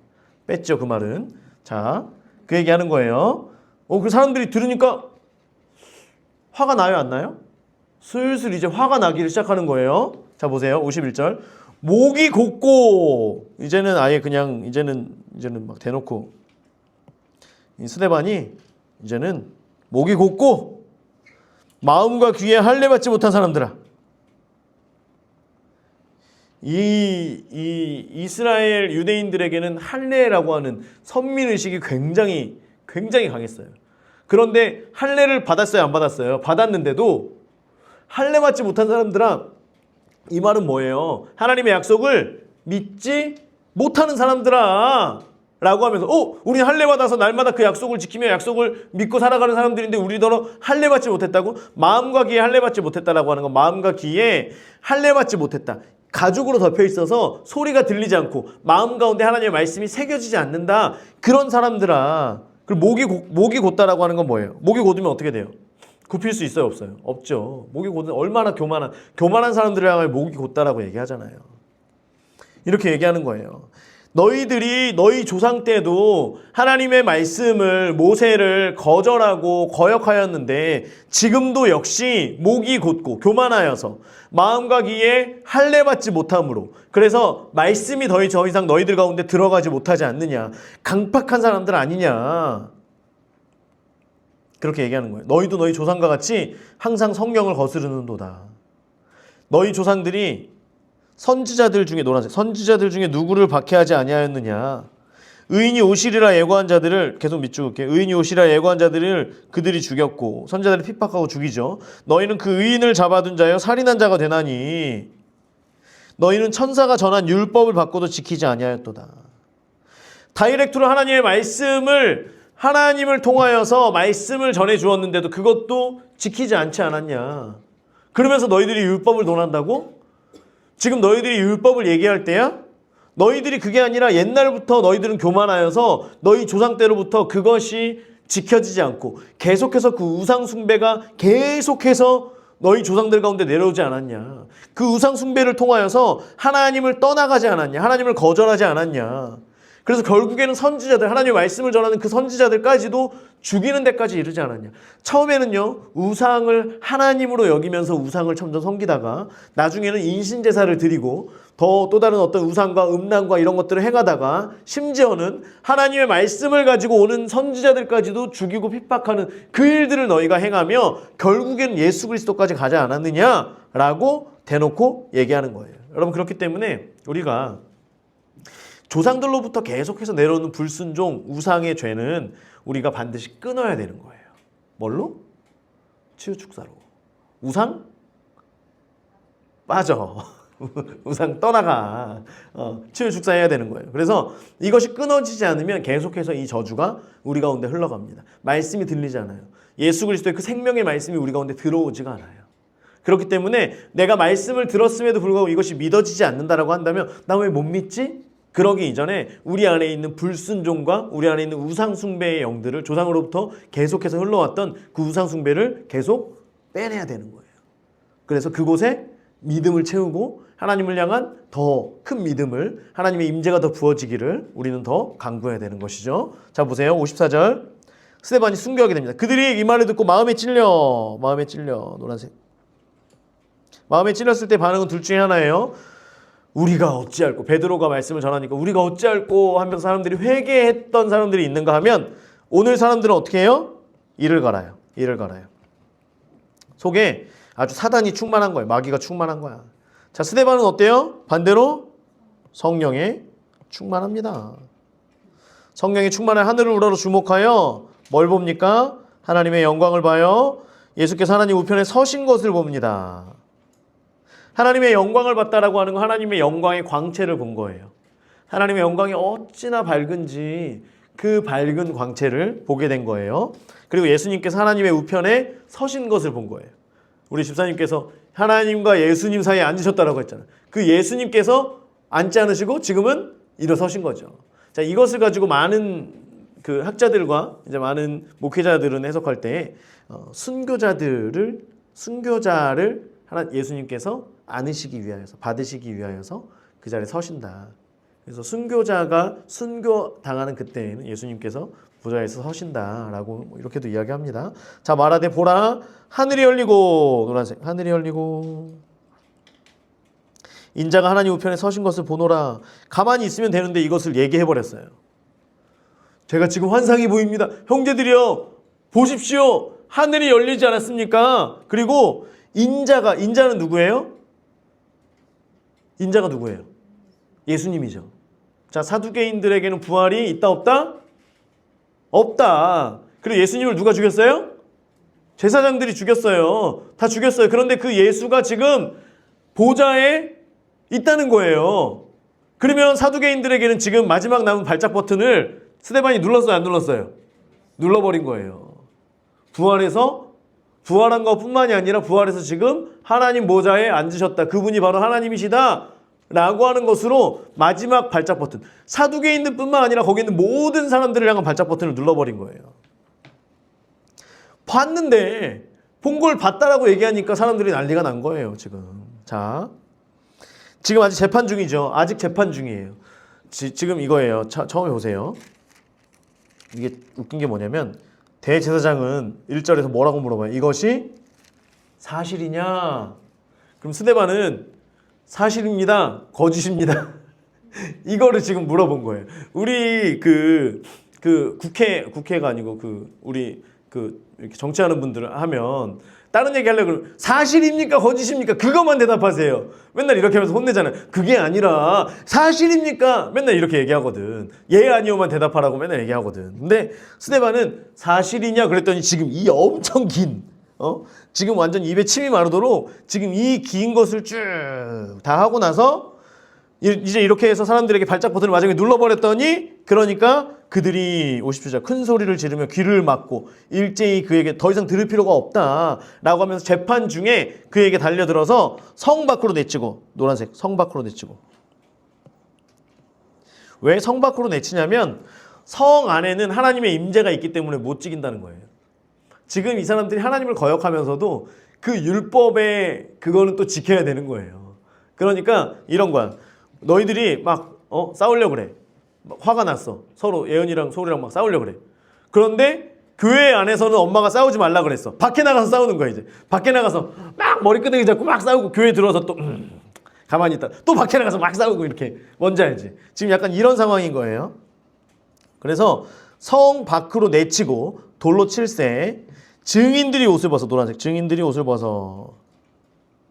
뺐죠 그 말은. 자, 그 얘기하는 거예요. 그 사람들이 들으니까 화가 나요 안 나요? 슬슬 이제 화가 나기를 시작하는 거예요. 자 보세요. 51절. 목이 곧고, 이제는 아예 그냥 이제는 막 대놓고 이 스데반이 이제는 목이 곧고 마음과 귀에 할례 받지 못한 사람들아. 이 이스라엘 유대인들에게는 할례라고 하는 선민의식이 굉장히 강했어요. 그런데 할례를 받았어요 안 받았어요? 받았는데도 할례 받지 못한 사람들아, 이 말은 뭐예요? 하나님의 약속을 믿지 못하는 사람들아 라고 하면서 우리 할례 받아서 날마다 그 약속을 지키며 약속을 믿고 살아가는 사람들인데 우리더러 할례 받지 못했다고? 마음과 귀에 할례 받지 못했다라고 하는 건 마음과 귀에 할례 받지 못했다. 가죽으로 덮여 있어서 소리가 들리지 않고 마음 가운데 하나님의 말씀이 새겨지지 않는다. 그런 사람들아. 그리고 목이 곧다라고 하는 건 뭐예요? 목이 곧으면 어떻게 돼요? 굽힐 수 있어요 없어요? 없죠. 목이 곧은 얼마나 교만한 사람들을 향하여 목이 곧다라고 얘기하잖아요. 이렇게 얘기하는 거예요. 너희 조상 때도 하나님의 말씀을, 모세를 거절하고 거역하였는데 지금도 역시 목이 곧고 교만하여서 마음과 귀에 할례 받지 못함으로, 그래서 말씀이 더 이상 너희들 가운데 들어가지 못하지 않느냐. 강팍한 사람들 아니냐. 그렇게 얘기하는 거예요. 너희도 너희 조상과 같이 항상 성경을 거스르는도다. 너희 조상들이 선지자들 중에, 노란색 선지자들 중에 누구를 박해하지 아니하였느냐. 의인이 오시리라 예고한 자들을, 계속 밑줄 그을게. 의인이 오시리라 예고한 자들을 그들이 죽였고 선지자들을 핍박하고 죽이죠. 너희는 그 의인을 잡아둔 자여 살인한 자가 되나니 너희는 천사가 전한 율법을 받고도 지키지 아니하였도다. 다이렉트로 하나님을 통하여서 말씀을 전해 주었는데도 그것도 지키지 않지 않았냐. 그러면서 너희들이 율법을 논한다고? 지금 너희들이 율법을 얘기할 때야? 너희들이 그게 아니라 옛날부터 너희들은 교만하여서 너희 조상 때로부터 그것이 지켜지지 않고 계속해서 그 우상 숭배가 계속해서 너희 조상들 가운데 내려오지 않았냐. 그 우상 숭배를 통하여서 하나님을 떠나가지 않았냐. 하나님을 거절하지 않았냐. 그래서 결국에는 선지자들, 하나님의 말씀을 전하는 그 선지자들까지도 죽이는 데까지 이르지 않았냐. 처음에는요, 우상을 하나님으로 여기면서 우상을 점점 섬기다가 나중에는 인신제사를 드리고 또 다른 어떤 우상과 음란과 이런 것들을 행하다가 심지어는 하나님의 말씀을 가지고 오는 선지자들까지도 죽이고 핍박하는 그 일들을 너희가 행하며 결국에는 예수 그리스도까지 가지 않았느냐라고 대놓고 얘기하는 거예요. 여러분, 그렇기 때문에 우리가 조상들로부터 계속해서 내려오는 불순종, 우상의 죄는 우리가 반드시 끊어야 되는 거예요. 뭘로? 치유축사로. 우상? 빠져. 우상 떠나가. 치유축사해야 되는 거예요. 그래서 이것이 끊어지지 않으면 계속해서 이 저주가 우리 가운데 흘러갑니다. 말씀이 들리지 않아요. 예수 그리스도의 그 생명의 말씀이 우리 가운데 들어오지가 않아요. 그렇기 때문에 내가 말씀을 들었음에도 불구하고 이것이 믿어지지 않는다라고 한다면 나 왜 못 믿지? 그러기 이전에 우리 안에 있는 불순종과 우리 안에 있는 우상 숭배의 영들을 조상으로부터 계속해서 흘러왔던 그 우상 숭배를 계속 빼내야 되는 거예요. 그래서 그곳에 믿음을 채우고 하나님을 향한 더 큰 믿음을 하나님의 임재가 더 부어지기를 우리는 더 강구해야 되는 것이죠. 자 보세요. 54절 스데반이 순교하게 됩니다. 그들이 이 말을 듣고 마음에 찔려 노란색 마음에 찔렸을 때 반응은 둘 중에 하나예요. 우리가 어찌할꼬 베드로가 말씀을 전하니까 우리가 어찌할꼬 하면서 사람들이 회개했던 사람들이 있는가 하면 오늘 사람들은 어떻게 해요? 이를 갈아요. 속에 아주 사단이 충만한 거예요. 마귀가 충만한 거야. 자 스데반은 어때요? 반대로 성령에 충만합니다. 성령에 충만한 하늘을 우러러 주목하여 뭘 봅니까? 하나님의 영광을 봐요. 예수께서 하나님 우편에 서신 것을 봅니다. 하나님의 영광을 봤다라고 하는 건 하나님의 영광의 광채를 본 거예요. 하나님의 영광이 어찌나 밝은지 그 밝은 광채를 보게 된 거예요. 그리고 예수님께서 하나님의 우편에 서신 것을 본 거예요. 우리 집사님께서 하나님과 예수님 사이에 앉으셨다라고 했잖아요. 그 예수님께서 앉지 않으시고 지금은 일어서신 거죠. 자, 이것을 가지고 많은 그 학자들과 이제 많은 목회자들은 해석할 때 순교자를 예수님께서 안으시기 위하여서 받으시기 위하여서 그 자리에 서신다. 그래서 순교자가 순교 당하는 그때에는 예수님께서 보좌에서 서신다라고 이렇게도 이야기합니다. 자 말하되 보라 하늘이 열리고 노란색 하늘이 열리고 인자가 하나님 우편에 서신 것을 보노라. 가만히 있으면 되는데 이것을 얘기해 버렸어요. 제가 지금 환상이 보입니다. 형제들이여 보십시오. 하늘이 열리지 않았습니까? 그리고 인자는 누구예요? 인자가 누구예요? 예수님이죠. 자, 사두개인들에게는 부활이 있다 없다? 없다. 그리고 예수님을 누가 죽였어요? 제사장들이 죽였어요. 다 죽였어요. 그런데 그 예수가 지금 보좌에 있다는 거예요. 그러면 사두개인들에게는 지금 마지막 남은 발작 버튼을 스데반이 눌렀어요? 안 눌렀어요? 눌러버린 거예요. 부활한 것뿐만이 아니라 부활해서 지금 하나님 보좌에 앉으셨다. 그분이 바로 하나님이시다. 라고 하는 것으로 마지막 발작 버튼. 사두개인들뿐만 아니라 거기 있는 모든 사람들을 향한 발작 버튼을 눌러버린 거예요. 봤는데 본 걸 봤다라고 얘기하니까 사람들이 난리가 난 거예요. 지금 아직 재판 중이죠. 아직 재판 중이에요. 지금 이거예요. 처음에 보세요. 이게 웃긴 게 뭐냐면 대제사장은 1절에서 뭐라고 물어봐요? 이것이 사실이냐? 그럼 스데반은 사실입니다. 거짓입니다. 이거를 지금 물어본 거예요. 우리 국회가 아니고 우리 이렇게 정치하는 분들을 하면 다른 얘기 하려고 그러면 사실입니까? 거짓입니까? 그것만 대답하세요. 맨날 이렇게 하면서 혼내잖아요. 그게 아니라 사실입니까? 맨날 이렇게 얘기하거든. 예 아니오만 대답하라고 맨날 얘기하거든. 근데 스데반은 사실이냐 그랬더니 지금 이 엄청 긴 지금 완전 입에 침이 마르도록 지금 이 긴 것을 쭉 다 하고 나서 이제 이렇게 해서 사람들에게 발작 버튼을 마지막에 눌러버렸더니 그러니까 그들이 50주자 큰 소리를 지르며 귀를 막고 일제히 그에게 더 이상 들을 필요가 없다라고 하면서 재판 중에 그에게 달려들어서 성 밖으로 내치고 노란색 성 밖으로 내치고 왜 성 밖으로 내치냐면 성 안에는 하나님의 임재가 있기 때문에 못 죽인다는 거예요. 지금 이 사람들이 하나님을 거역하면서도 그 율법에 그거는 또 지켜야 되는 거예요. 그러니까 이런 거야. 너희들이 막 싸우려고 그래. 화가 났어. 서로 예언이랑 소울이랑 막 싸우려고 그래. 그런데 교회 안에서는 엄마가 싸우지 말라 그랬어. 밖에 나가서 싸우는 거야 이제. 밖에 나가서 막 머리끄댕이 잡고 막 싸우고 교회 들어와서 또 가만히 있다. 또 밖에 나가서 막 싸우고 이렇게. 뭔지 알지? 지금 약간 이런 상황인 거예요. 그래서 성 밖으로 내치고 돌로 칠세 증인들이 옷을 벗어 노란색 증인들이 옷을 벗어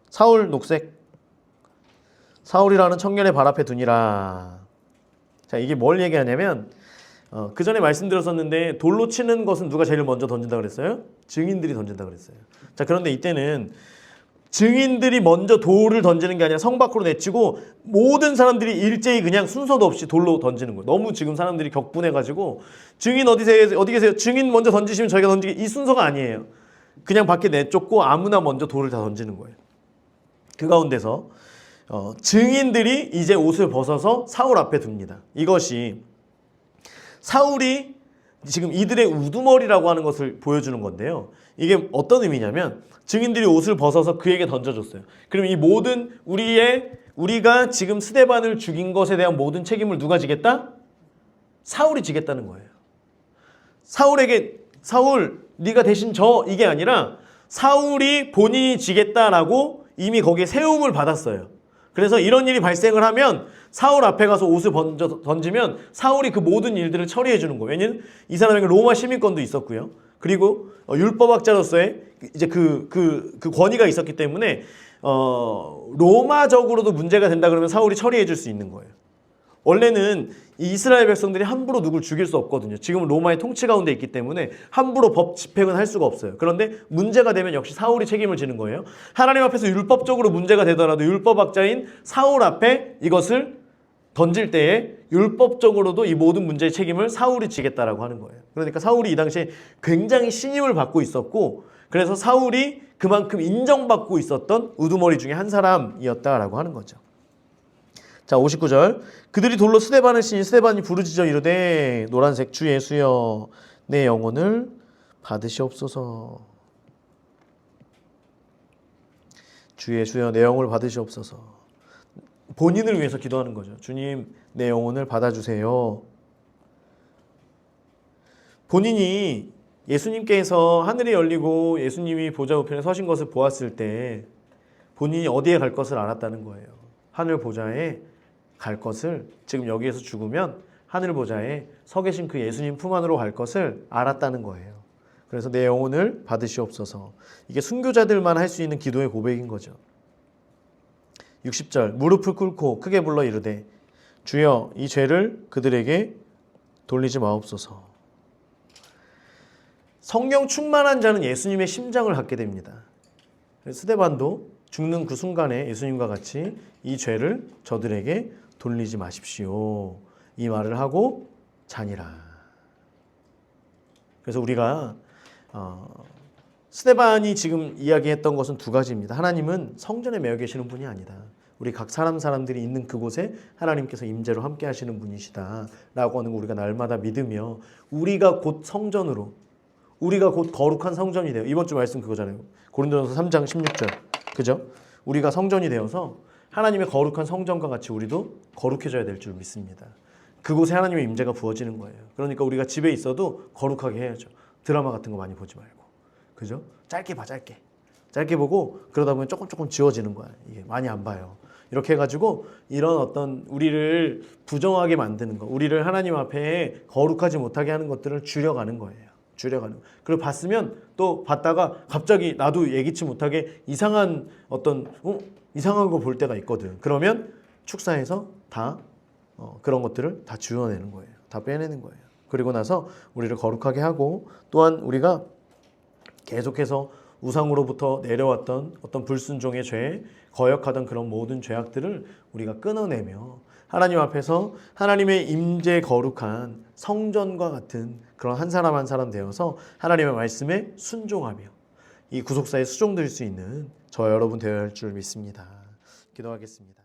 사울 녹색 사울이라는 청년의 발 앞에 두니라. 자 이게 뭘 얘기하냐면 그 전에 말씀드렸었는데 돌로 치는 것은 누가 제일 먼저 던진다 그랬어요? 증인들이 던진다 그랬어요. 자 그런데 이때는 증인들이 먼저 돌을 던지는 게 아니라 성 밖으로 내치고 모든 사람들이 일제히 그냥 순서도 없이 돌로 던지는 거예요. 너무 지금 사람들이 격분해가지고 증인 어디 계세요? 증인 먼저 던지시면 저희가 던지게, 이 순서가 아니에요. 그냥 밖에 내쫓고 아무나 먼저 돌을 다 던지는 거예요. 그 가운데서 증인들이 이제 옷을 벗어서 사울 앞에 둡니다. 이것이 사울이 지금 이들의 우두머리라고 하는 것을 보여주는 건데요. 이게 어떤 의미냐면 증인들이 옷을 벗어서 그에게 던져줬어요. 그럼 이 모든 우리가 지금 스데반을 죽인 것에 대한 모든 책임을 누가 지겠다? 사울이 지겠다는 거예요. 사울 네가 대신 져, 이게 아니라 사울이 본인이 지겠다라고 이미 거기에 세움을 받았어요. 그래서 이런 일이 발생을 하면 사울 앞에 가서 옷을 던지면 사울이 그 모든 일들을 처리해 주는 거예요. 왜냐면 이 사람에게 로마 시민권도 있었고요. 그리고 율법학자로서의 이제 그 권위가 있었기 때문에 로마적으로도 문제가 된다 그러면 사울이 처리해 줄 수 있는 거예요. 원래는 이 이스라엘 백성들이 함부로 누굴 죽일 수 없거든요. 지금은 로마의 통치 가운데 있기 때문에 함부로 법 집행은 할 수가 없어요. 그런데 문제가 되면 역시 사울이 책임을 지는 거예요. 하나님 앞에서 율법적으로 문제가 되더라도 율법학자인 사울 앞에 이것을 던질 때에 율법적으로도 이 모든 문제의 책임을 사울이 지겠다라고 하는 거예요. 그러니까 사울이 이 당시에 굉장히 신임을 받고 있었고, 그래서 사울이 그만큼 인정받고 있었던 우두머리 중에 한 사람이었다라고 하는 거죠. 자, 59절. 그들이 돌로 스데반을 치니 스데반이 부르짖어 이르되 노란색 주 예수여 내 영혼을 받으시옵소서. 주 예수여 내 영혼을 받으시옵소서. 본인을 위해서 기도하는 거죠. 주님, 내 영혼을 받아주세요. 본인이 예수님께서 하늘이 열리고 예수님이 보좌 우편에 서신 것을 보았을 때 본인이 어디에 갈 것을 알았다는 거예요. 하늘 보좌에 갈 것을, 지금 여기에서 죽으면 하늘 보좌에 서 계신 그 예수님 품 안으로 갈 것을 알았다는 거예요. 그래서 내 영혼을 받으시옵소서. 이게 순교자들만 할 수 있는 기도의 고백인 거죠. 60절. 무릎을 꿇고 크게 불러 이르되 주여 이 죄를 그들에게 돌리지 마옵소서. 성령 충만한 자는 예수님의 심장을 갖게 됩니다. 스데반도 죽는 그 순간에 예수님과 같이 이 죄를 저들에게 돌리지 마십시오. 이 말을 하고 자니라. 그래서 우리가 스데반이 지금 이야기했던 것은 두 가지입니다. 하나님은 성전에 매여 계시는 분이 아니다. 우리 각 사람들이 있는 그곳에 하나님께서 임재로 함께 하시는 분이시다라고 하는 거 우리가 날마다 믿으며 우리가 곧 성전으로, 우리가 곧 거룩한 성전이 되어, 이번 주 말씀 그거잖아요. 고린도전서 3장 16절. 그죠? 우리가 성전이 되어서 하나님의 거룩한 성전과 같이 우리도 거룩해져야 될 줄 믿습니다. 그곳에 하나님의 임재가 부어지는 거예요. 그러니까 우리가 집에 있어도 거룩하게 해야죠. 드라마 같은 거 많이 보지 말고. 그죠? 짧게 봐, 짧게 보고 그러다 보면 조금 지워지는 거야. 이게 많이 안 봐요. 이렇게 해가지고 이런 어떤 우리를 부정하게 만드는 거, 우리를 하나님 앞에 거룩하지 못하게 하는 것들을 줄여가는 거예요. 그리고 봤으면 또 봤다가 갑자기 나도 예기치 못하게 이상한 이상한 거 볼 때가 있거든. 그러면 축사해서 다 그런 것들을 다 지워내는 거예요. 다 빼내는 거예요. 그리고 나서 우리를 거룩하게 하고, 또한 우리가 계속해서 우상으로부터 내려왔던 어떤 불순종의 죄, 거역하던 그런 모든 죄악들을 우리가 끊어내며 하나님 앞에서 하나님의 임재 거룩한 성전과 같은 그런 한 사람 한 사람 되어서 하나님의 말씀에 순종하며 이 구속사에 수종될 수 있는 저 여러분 되어야 할 줄 믿습니다. 기도하겠습니다.